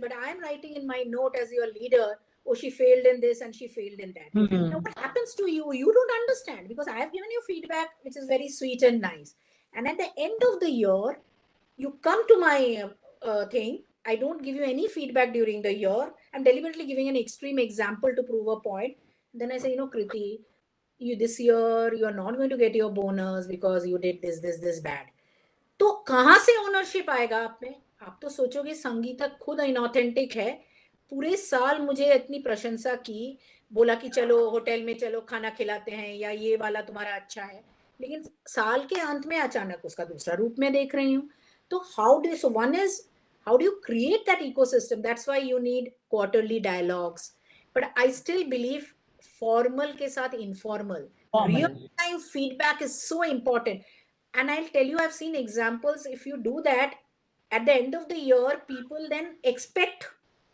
but I'm writing in my note as your leader, oh, she failed in this and she failed in that. Now, what happens to you? You don't understand, because I have given you feedback, which is very sweet and nice. And at the end of the year, you come to my thing. I don't give you any feedback during the year. I'm deliberately giving an extreme example to prove a point. Then I say, Kriti, this year, you are not going to get your bonus because you did this bad. तो कहां से ownership आएगा आप में? आप तो सोचोगे संगीता खुद इनऑथेंटिक है, पूरे साल मुझे इतनी प्रशंसा की, बोला कि चलो होटल में चलो खाना खिलाते हैं, या ये वाला तुम्हारा अच्छा है, लेकिन साल के अंत में अचानक उसका दूसरा रूप में देख रही हूँ. तो how do, so one is how do you create that ecosystem? That's why you need quarterly dialogues. But I still believe formal के साथ informal real time feedback is so important. And I'll tell you, I've seen examples. If you do that, at the end of the year, people then expect,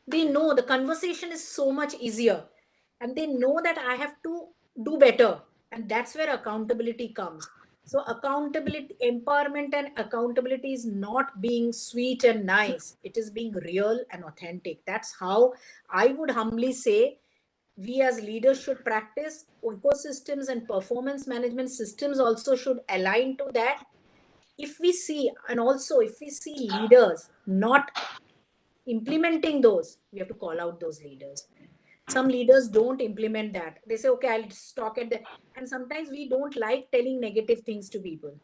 they know the conversation is so much easier, and they know that I have to do better. And that's where accountability comes. So accountability, empowerment and accountability is not being sweet and nice. It is being real and authentic. That's how I would humbly say we as leaders should practice. Ecosystems and performance management systems also should align to that. If we see, and also if we see leaders not implementing those, we have to call out those leaders. Some leaders don't implement that. They say, okay, I'll just talk at the, and sometimes we don't like telling negative things to people.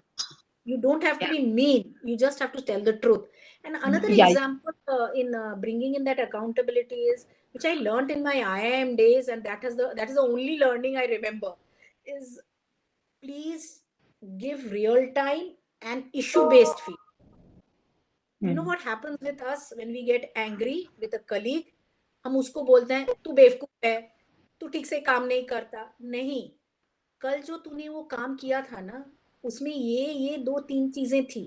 You don't have to be mean. You just have to tell the truth. And another Yeah. example in bringing in that accountability is, which I learned in my IIM days, and that is the only learning I remember, is please give real time and issue based feedback. You know what happens with us when we get angry with a colleague? हम उसको बोलते हैं तू बेवकूफ है, तू ठीक से काम नहीं करता. नहीं, कल जो तूने वो काम किया था ना, उसमें ये दो तीन चीजें थी,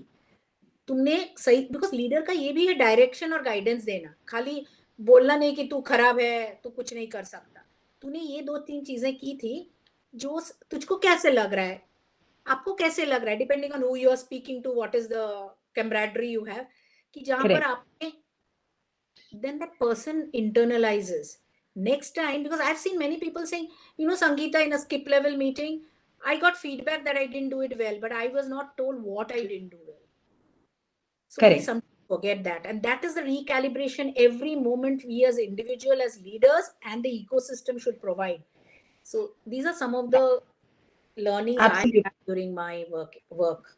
तुमने सही. बिकॉज लीडर का ये भी है डायरेक्शन और गाइडेंस देना, खाली बोलना नहीं कि तू खराब है, तू कुछ नहीं कर सकता. तूने ये दो तीन चीजें की थी, जो तुझको कैसे लग रहा है, आपको कैसे लग रहा है, depending on who you are speaking to, what is the camaraderie you have, कि जहां पर आपने, then that person internalizes next time. Because I've seen many people saying, you know, Sangeeta, in a skip level meeting, I got feedback that I didn't do it well, but I was not told what I didn't do well. So we sometimes forget that, and that is the recalibration every moment we as individual, as leaders, and the ecosystem should provide. So these are some of the learnings I had during my work.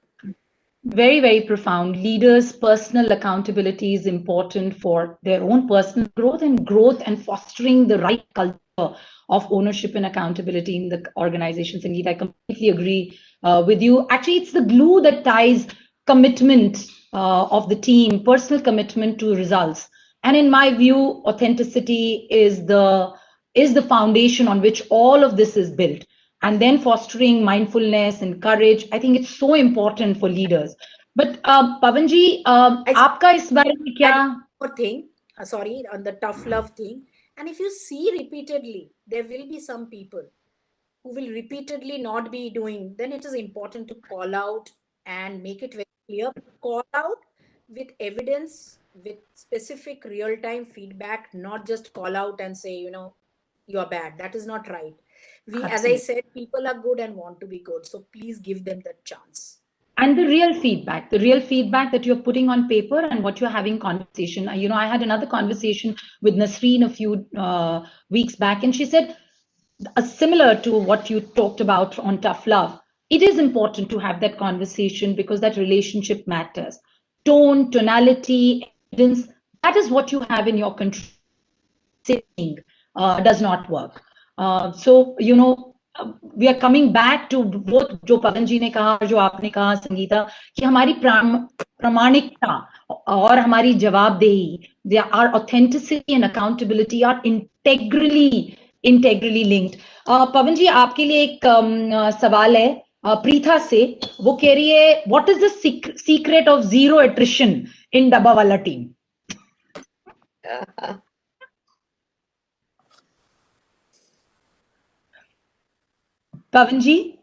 Very, very profound. Leaders' personal accountability is important for their own personal growth and fostering the right culture of ownership and accountability in the organizations. Indeed, I completely agree with you. Actually, it's the glue that ties commitment of the team, personal commitment to results. And in my view, authenticity is the foundation on which all of this is built. And then fostering mindfulness and courage. I think it's so important for leaders. But Pavan ji, आपका इस बारे में क्या? Thing, sorry, on the tough love thing. And if you see repeatedly, there will be some people who will repeatedly not be doing, then it is important to call out and make it very clear. Call out with evidence, with specific real-time feedback, not just call out and say, you know, you're bad. That is not right. As I said, people are good and want to be good. So please give them that chance. And the real feedback that you're putting on paper and what you're having conversation. You know, I had another conversation with Nasreen a few weeks back, and she said, similar to what you talked about on tough love, it is important to have that conversation because that relationship matters. Tone, tonality, evidence, that is what you have in your control. Sitting does not work. So, you know, we are coming back to वो जो पवन जी ने कहा, जो आपने कहा संगीता, कि हमारी प्रामाणिकता और हमारी जवाबदेही, our authenticity and accountability are integrally linked. पवन जी, आपके लिए एक सवाल है प्रीथा से. वो कह रही है, what is the secret of zero attrition in dabbawala team? पवन जी,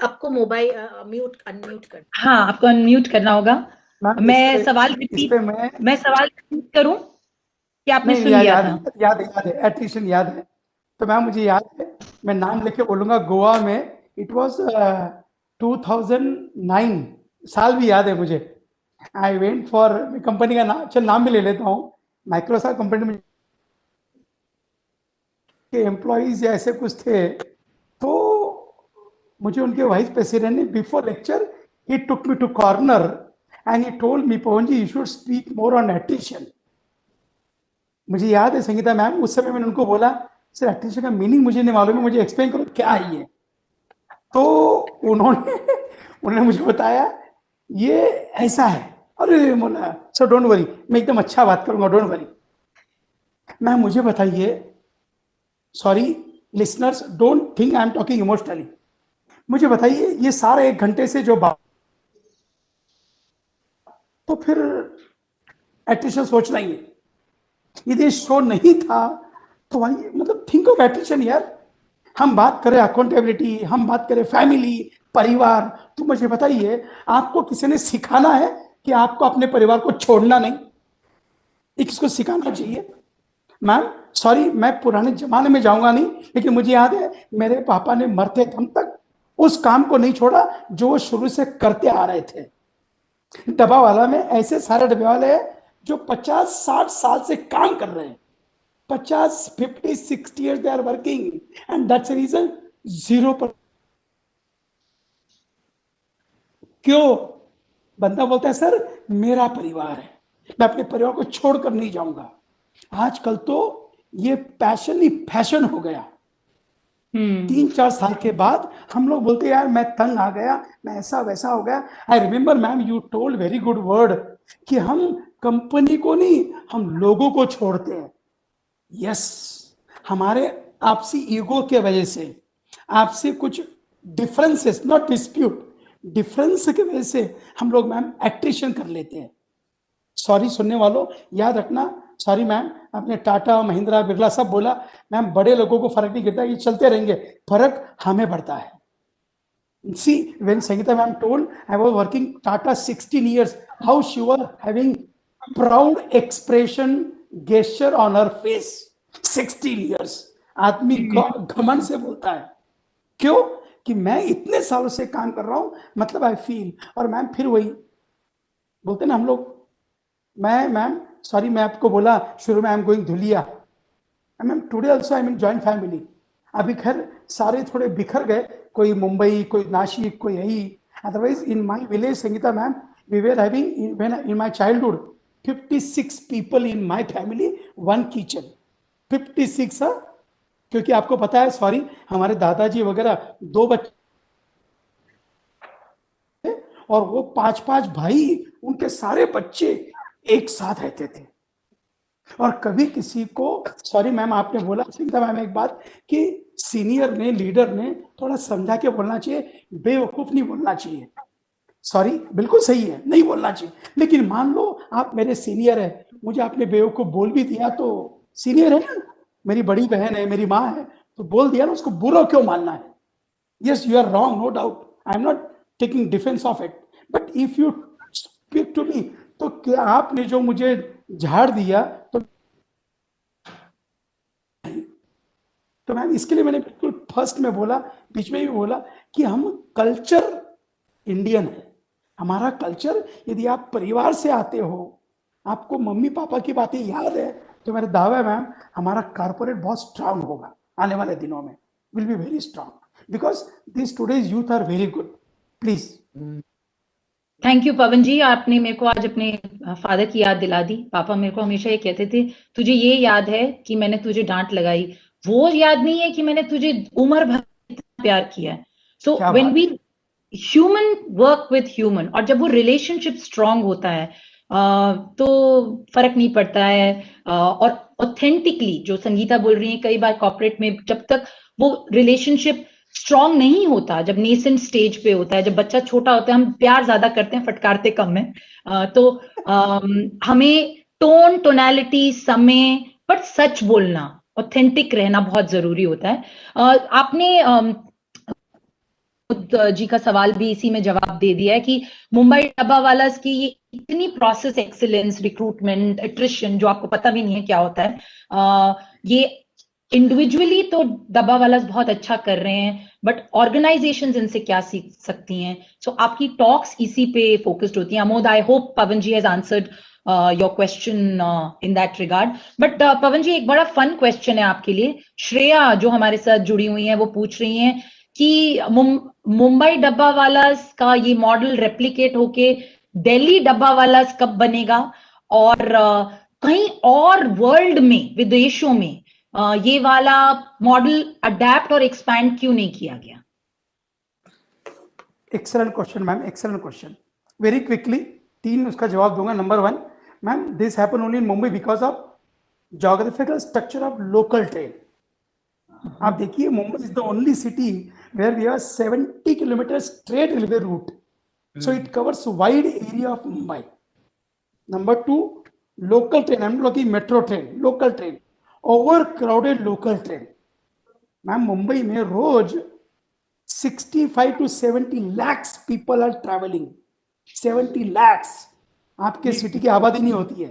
आपको मोबाइल अनम्यूट करना. हाँ, आपको अनम्यूट करना होगा. मैं सवाल रिपीट करूं कि आपने सुन लिया था? याद है, एट्रिशन याद है. तो मैम मुझे याद है, मैं नाम लेके बोलूंगा. गोवा में इट वाज 2009, साल भी याद है मुझे. आई वेंट फॉर, कंपनी का नाम, चल नाम भी ले लेता हूँ, माइक्रोसॉफ्ट कंपनी में के एम्प्लॉइज या ऐसे कुछ थे. तो मुझे उनके वाइस प्रेसिडेंट ने बिफोर लेक्चर ही took me to corner and he told me, Pawan ji, you should speak more on attrition. मुझे याद है संगीता मैम, उस समय मैंने उनको बोला, सर एट्रिशन का मीनिंग मुझे नहीं मालूम है, मुझे एक्सप्लेन करो क्या है ये. तो उन्होंने मुझे बताया ये ऐसा है. अरे बोला, सर डोंट वरी, मैं एकदम अच्छा बात करूंगा, डोंट वरी. मैम मुझे बताइए, sorry listeners, don't think I am talking emotionally, मुझे बताइए ये सारा 1 घंटे से जो बात, तो फिर एट्रिशन सोचना ही है. यदि शो नहीं था तो भाई, मतलब थिंक ऑफ एट्रिशन यार. हम बात करें अकाउंटेबिलिटी, हम बात करें फैमिली, परिवार. तो मुझे बताइए, आपको किसी ने सिखाना है कि आपको अपने परिवार को छोड़ना नहीं? किसको सिखाना चाहिए? मैम सॉरी, मैं पुराने जमाने में जाऊंगा नहीं, लेकिन मुझे याद है मेरे पापा ने मरते दम तक उस काम को नहीं छोड़ा जो वो शुरू से करते आ रहे थे. डब्बावाला में ऐसे सारे डब्बे वाले हैं जो 50-60 साल से काम कर रहे हैं. 50, 50, 60 years they are working, and that's the reason 0%. क्यों? बंदा बोलता है सर मेरा परिवार है, मैं अपने परिवार को छोड़कर नहीं जाऊंगा। आजकल तो ये पैशन ही फैशन हो गया। 3-4 साल के बाद हम लोग बोलते यार मैं तंग आ गया, मैं ऐसा वैसा हो गया। I remember ma'am you told very good word कि हम कंपनी को नहीं, हम लोगों को छोड़ते हैं। यस, हमारे आपसी ईगो के वजह से, आपसे कुछ डिफरेंसेस, नॉट डिस्प्यूट, डिफरेंस की वजह से हम लोग मैम एट्रिशन कर लेते हैं। सॉरी सुनने वालों, याद रखना, सॉरी मैम, आपने टाटा महिंद्रा बिरला सब बोला, मैम बड़े लोगों को फर्क नहीं गिरता, ये चलते रहेंगे, फर्क हमें पड़ता है। See, when Sangeeta ma'am told I was working Tata 16 years, how she was having proud expression, gesture on her face. 16 years. आदमी घमंड से बोलता है, क्यों? कि मैं इतने सालों से काम कर रहा हूं, मतलब आई फील। और मैम फिर वही बोलते ना हम लोग, मैं मैम सॉरी, मैं आपको बोला शुरू में I am going Dhulia, ma'am today also I am in joint family. अभी खैर सारे थोड़े बिखर गए, कोई मुंबई, कोई नासिक, कोई यही। Otherwise in my village Sangeeta ma'am, we were having in my childhood 56 people in my family, 1 kitchen. 56 है, क्योंकि आपको पता है, सॉरी, हमारे दादाजी वगैरह 2 बच्चे और वो 5-5 भाई, उनके सारे बच्चे एक साथ रहते थे। और कभी किसी को, सॉरी मैम आपने बोला संगीता मैम एक बात कि सीनियर ने, लीडर ने थोड़ा समझा के बोलना चाहिए, बेवकूफ नहीं बोलना चाहिए। सॉरी, बिल्कुल सही है, नहीं बोलना चाहिए, लेकिन मान लो आप मेरे सीनियर है, मुझे आपने बेवकूफ बोल भी दिया तो सीनियर है ना, मेरी बड़ी बहन है, मेरी माँ है, तो बोल दिया ना, उसको बुरा क्यों मानना है? Yes you are wrong, no doubt, I am not taking defence of it, but if you speak to me, तो क्या आपने जो मुझे झाड़ दिया तो मैम इसके लिए मैंने बिल्कुल फर्स्ट में बोला, बीच में भी बोला कि हम कल्चर इंडियन है, हमारा कल्चर। यदि आप परिवार से आते हो, आपको मम्मी पापा की बातें याद है, तो मेरा दावा है मैम हमारा कॉर्पोरेट बहुत स्ट्रांग होगा आने वाले दिनों में, will be very strong, because this today's youth are very good. Please. Thank you Pawan ji, आपने मेरे को आज अपने फादर की याद दिला दी। पापा मेरे को हमेशा ये कहते थे, तुझे ये याद है कि मैंने तुझे डांट लगाई, वो याद नहीं है कि मैंने तुझे उम्र भर इतना प्यार किया है। So when we human work with human, और जब वो रिलेशनशिप स्ट्रांग होता है तो फर्क नहीं पड़ता है। और ऑथेंटिकली जो संगीता बोल रही है, कई बार कॉर्पोरेट में जब तक वो रिलेशनशिप स्ट्रांग नहीं होता, जब नेसेंट स्टेज पे होता है, जब बच्चा छोटा होता है, हम प्यार ज्यादा करते हैं, फटकारते कम है। तो हमें टोन, टोनैलिटी, समय, पर सच बोलना, ऑथेंटिक रहना बहुत जरूरी होता है। आपने जी का सवाल भी इसी में जवाब दे दिया है कि मुंबई डब्बावालास की ये इतनी प्रोसेस एक्सीलेंस, रिक्रूटमेंट, एट्रिशन, जो आपको पता भी नहीं है क्या होता है, ये इंडिविजुअली तो डब्बावालास बहुत अच्छा कर रहे हैं, बट ऑर्गेनाइजेशंस इनसे क्या सीख सकती हैं? सो आपकी टॉक्स इसी पे फोकस्ड होती हैं। Amod, I hope Pawan ji has answered your question in that regard. But Pawan ji, एक बड़ा फन क्वेश्चन है आपके लिए। श्रेया जो हमारे साथ जुड़ी हुई हैं, वो पूछ रही हैं कि मुंबई डब्बावालास का ये मॉडल रेप्लिकेट होके दिल्ली डब्बावालास कब बनेगा, और कहीं और वर्ल्ड में, विदेशों में ये वाला मॉडल अडेप्ट और एक्सपैंड क्यों नहीं किया गया? Excellent question ma'am, excellent question. Very quickly 3 उसका जवाब दूंगा। Number 1 ma'am, this happen only in Mumbai because of geographical structure of local train. आप देखिए, Mumbai is the only city where we have 70 kilometre straight railway route, so it covers wide area of Mumbai. Number 2, local train. I'm talking metro train, local train, overcrowded local train. Ma'am Mumbai में रोज 65 to 70 lakhs people are traveling. 70 lakhs आपके city की आबादी नहीं होती है।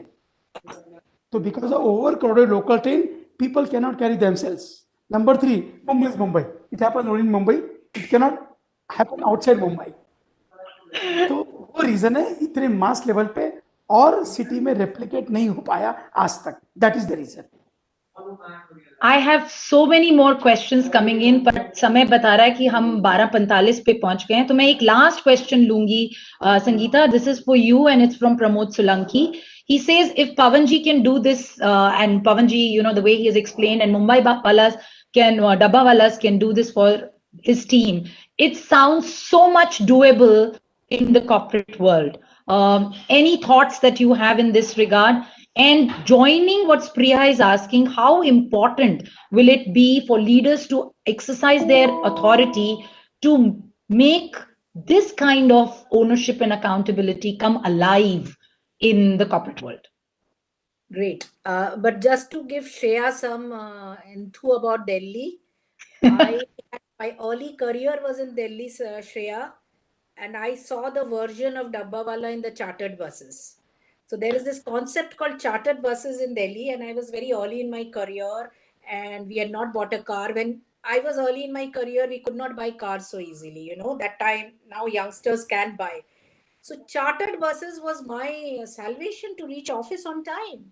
तो because of overcrowded local train, people cannot carry themselves. Number 3, Mumbai is Mumbai. It happens only in Mumbai. It cannot happen outside Mumbai. तो वो रीजन है इतने मास लेवल पे और सिटी में रेप्लिकेट नहीं हो पाया आज तक। That is the reason. I have so many more questions coming in, but समय बता रहा है कि हम 12:45 पे पहुंच गए हैं, तो मैं एक last question लूंगी. Sangeeta, this is for you and it's from Pramod Solanki. He says if Pavanji can do this, and Pavanji, the way he has explained, and Mumbai Walas Dabba Walas can do this for his team, it sounds so much doable in the corporate world. Any thoughts that you have in this regard? And joining what Spriya is asking, how important will it be for leaders to exercise their authority to make this kind of ownership and accountability come alive in the corporate world? Great. But just to give Shreya some info about Delhi, my early career was in Delhi, Shreya, and I saw the version of Dabbawala in the chartered buses. So there is this concept called chartered buses in Delhi, and I was very early in my career, and we had not bought a car. When I was early in my career, we could not buy cars so easily. That time, now youngsters can buy. So chartered buses was my salvation to reach office on time.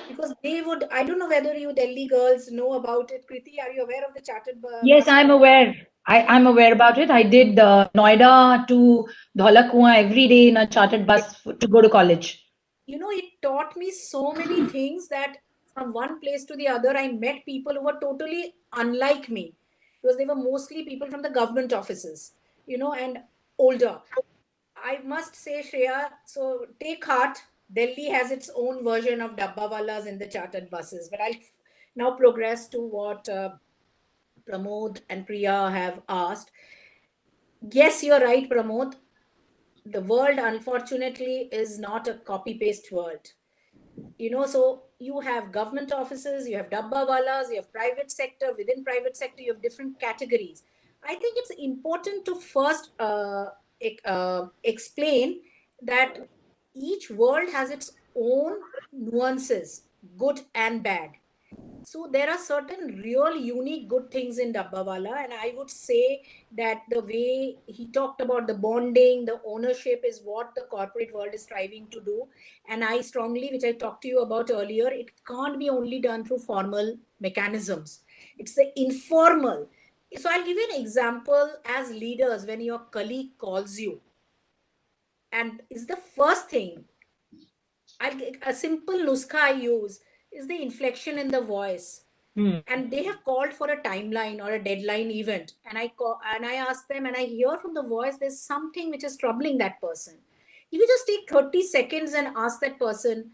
Because they would, I don't know whether you Delhi girls know about it. Kriti, are you aware of the chartered Yes, bus? I'm aware. I'm aware about it. I did Noida to Dholakua every day in a chartered bus to go to college. It taught me so many things that from one place to the other, I met people who were totally unlike me because they were mostly people from the government offices, and older. I must say, Shreya, so take heart. Delhi has its own version of Dabbawalas in the chartered buses. But I'll now progress to what Pramod and Priya have asked. Yes, you're right, Pramod. The world, unfortunately, is not a copy paste world. So you have government offices, you have dabbawalas, you have private sector. Within private sector, you have different categories. I think it's important to first explain that each world has its own nuances, good and bad. So there are certain real unique good things in Dabbawala, and I would say that the way he talked about the bonding, the ownership is what the corporate world is striving to do. And I strongly, which I talked to you about earlier, it can't be only done through formal mechanisms. It's the informal. So I'll give you an example as leaders when your colleague calls you, and is the first thing a simple nuskha I use is the inflection in the voice. And they have called for a timeline or a deadline event, and I call and I ask them, and I hear from the voice there's something which is troubling that person. If you just take 30 seconds and ask that person,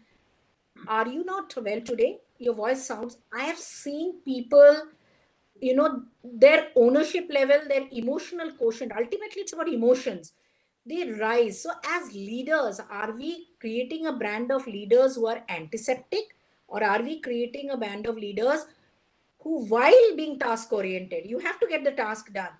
are you not well today? Your voice sounds, I have seen people, their ownership level, their emotional quotient, ultimately it's about emotions, they rise. So as leaders, are we creating a brand of leaders who are antiseptic, or are we creating a band of leaders who, while being task oriented, you have to get the task done,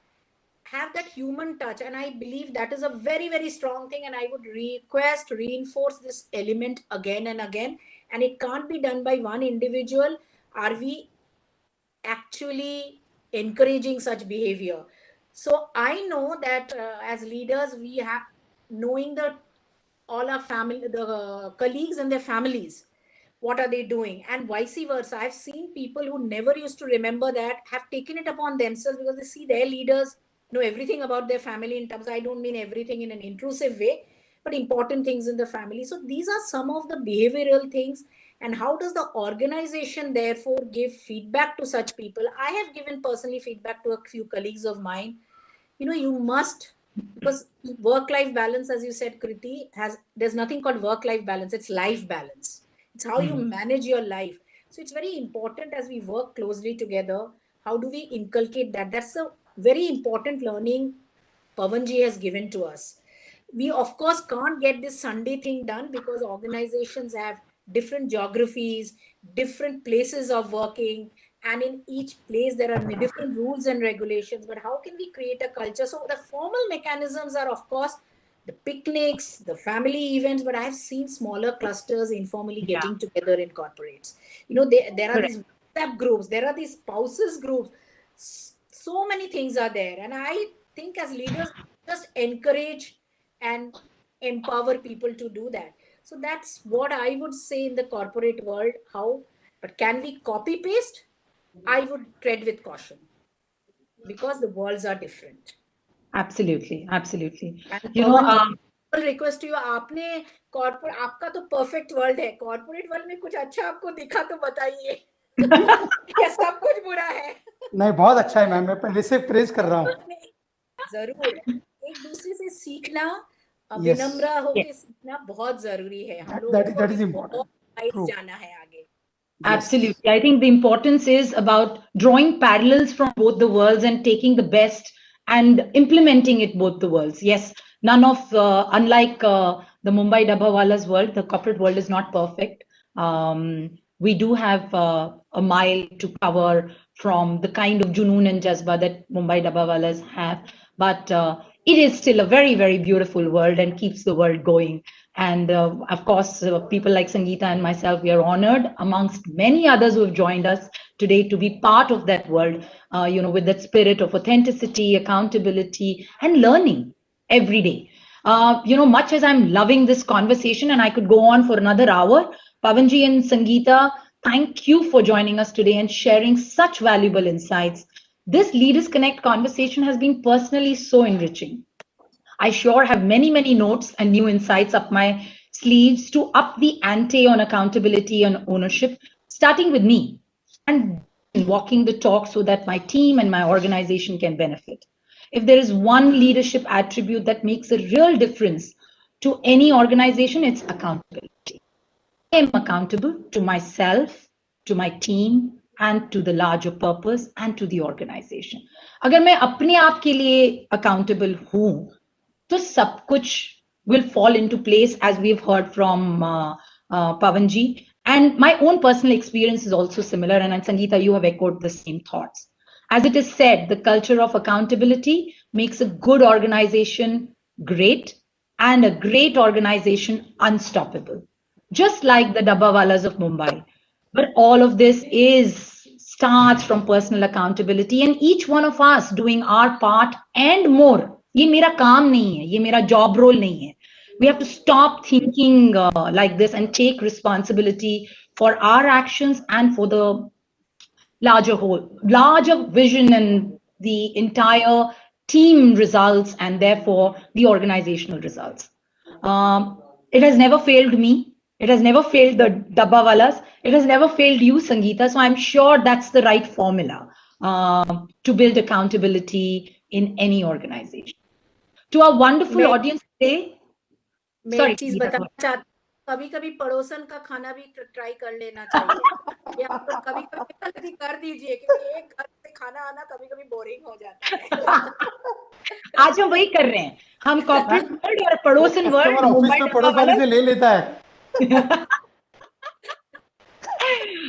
have that human touch? And I believe that is a very, very strong thing, and I would reinforce this element again and again. And it can't be done by one individual. Are we actually encouraging such behavior? So I know that as leaders, we have, knowing the all our family, the colleagues and their families, what are they doing, and vice versa. I've seen people who never used to remember that have taken it upon themselves because they see their leaders know everything about their family, in terms, I don't mean everything in an intrusive way, but important things in the family. So these are some of the behavioral things. And how does the organization therefore give feedback to such people? I have given personally feedback to a few colleagues of mine. You must, because work life balance, as you said, Kriti, there's nothing called work life balance, it's life balance. It's how you manage your life. So it's very important as we work closely together, how do we inculcate that? That's a very important learning Pavanji has given to us. We of course can't get this Sunday thing done because organizations have different geographies, different places of working, and in each place there are different rules and regulations. But how can we create a culture? So the formal mechanisms are of course the picnics, the family events, but I've seen smaller clusters informally Yeah, getting together in corporates. There are correct. these WhatsApp groups, there are these spouses groups. So many things are there, and I think as leaders, just encourage and empower people to do that. So that's what I would say in the corporate world, how But can we copy paste? I would tread with caution because the worlds are different. Absolutely, absolutely. And You know, request to you, आपने corporate, आपका तो perfect world है. Corporate world में कुछ अच्छा आपको दिखा तो बताइए. या सब कुछ बुरा है? नहीं, बहुत अच्छा है मैम, मैं पहले से प्रेज कर रहा हूँ. जरूर, एक दूसरे से सीखना, Yes. विनम्र होकर सीखना बहुत जरूरी है. हम लोगों That को is important. बहुत जाना है आगे. Absolutely. I think the importance is about drawing parallels from both the worlds and taking the best and implementing it both the worlds. Yes, none of, unlike the Mumbai Dabbawalas world, the corporate world is not perfect. We do have a mile to cover from the kind of junoon and jazba that Mumbai Dabbawalas have. But it is still a very, very beautiful world and keeps the world going. And of course, people like Sangeeta and myself, we are honored amongst many others who have joined us today to be part of that world, with that spirit of authenticity, accountability, and learning every day. Much as I'm loving this conversation, and I could go on for another hour, Pavanji and Sangeeta, thank you for joining us today and sharing such valuable insights. This Leaders Connect conversation has been personally so enriching. I sure have many, many notes and new insights up my sleeves to up the ante on accountability and ownership, starting with me and walking the talk so that my team and my organization can benefit. If there is one leadership attribute that makes a real difference to any organization, it's accountability. I am accountable to myself, to my team, and to the larger purpose and to the organization. अगर मैं अपने आप के लिए accountable हूँ, तो सब कुछ will fall into place, as we've heard from Pavanji. And my own personal experience is also similar. And Sangeeta, you have echoed the same thoughts. As it is said, the culture of accountability makes a good organization great and a great organization unstoppable. Just like the Dabbawalas of Mumbai. But all of this starts from personal accountability and each one of us doing our part and more. ये मेरा काम नहीं है, ये मेरा job role नहीं है. We have to stop thinking like this and take responsibility for our actions and for the larger vision and the entire team results and therefore the organizational results. It has never failed me. It has never failed the Dabbawalas. It has never failed you, Sangeeta. So I'm sure that's the right formula to build accountability in any organization. To our wonderful audience today, मैं एक चीज बताना चाहती हूँ, कभी-कभी पड़ोसन का खाना भी ट्राई कर लेना चाहिए। या तो कभी-कभी कर दीजिए, क्योंकि एक घर से खाना आना कभी-कभी बोरिंग हो जाता है। आज हम वही कर रहे हैं, हम कॉर्पोरेट वर्ल्ड और पड़ोसन वर्ल्ड मुंबई में पड़ोस वाले से ले लेता है।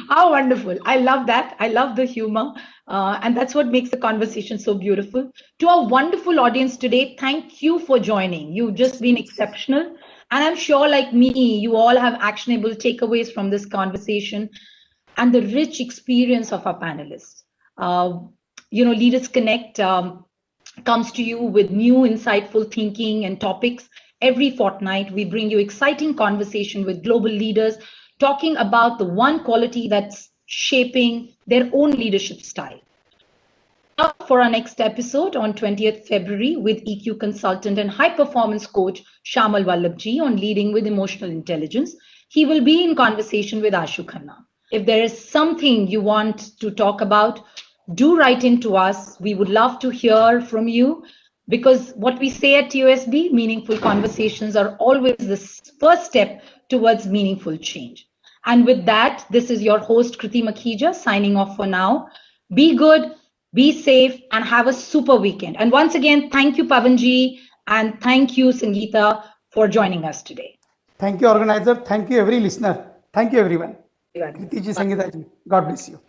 How wonderful. I love that. I love the humor. And that's what makes the conversation so beautiful. To our wonderful audience today, thank you for joining. You've just been exceptional. And I'm sure, like me, you all have actionable takeaways from this conversation and the rich experience of our panelists. Leaders Connect comes to you with new insightful thinking and topics. Every fortnight, we bring you exciting conversation with global leaders talking about the one quality that's shaping their own leadership style. For our next episode on 20th February with EQ consultant and high performance coach Shamal Vallabhji on leading with emotional intelligence. He will be in conversation with Ashu Khanna. If there is something you want to talk about, do write into us. We would love to hear from you, because what we say at TUSB, meaningful conversations are always the first step towards meaningful change. And with that, this is your host, Kriti Makhija, signing off for now. Be good, be safe, and have a super weekend. And once again, thank you, Pavanji, and thank you, Sangeeta, for joining us today. Thank you, organizer. Thank you, every listener. Thank you, everyone. Kriti ji, Sangeeta ji. God bless you.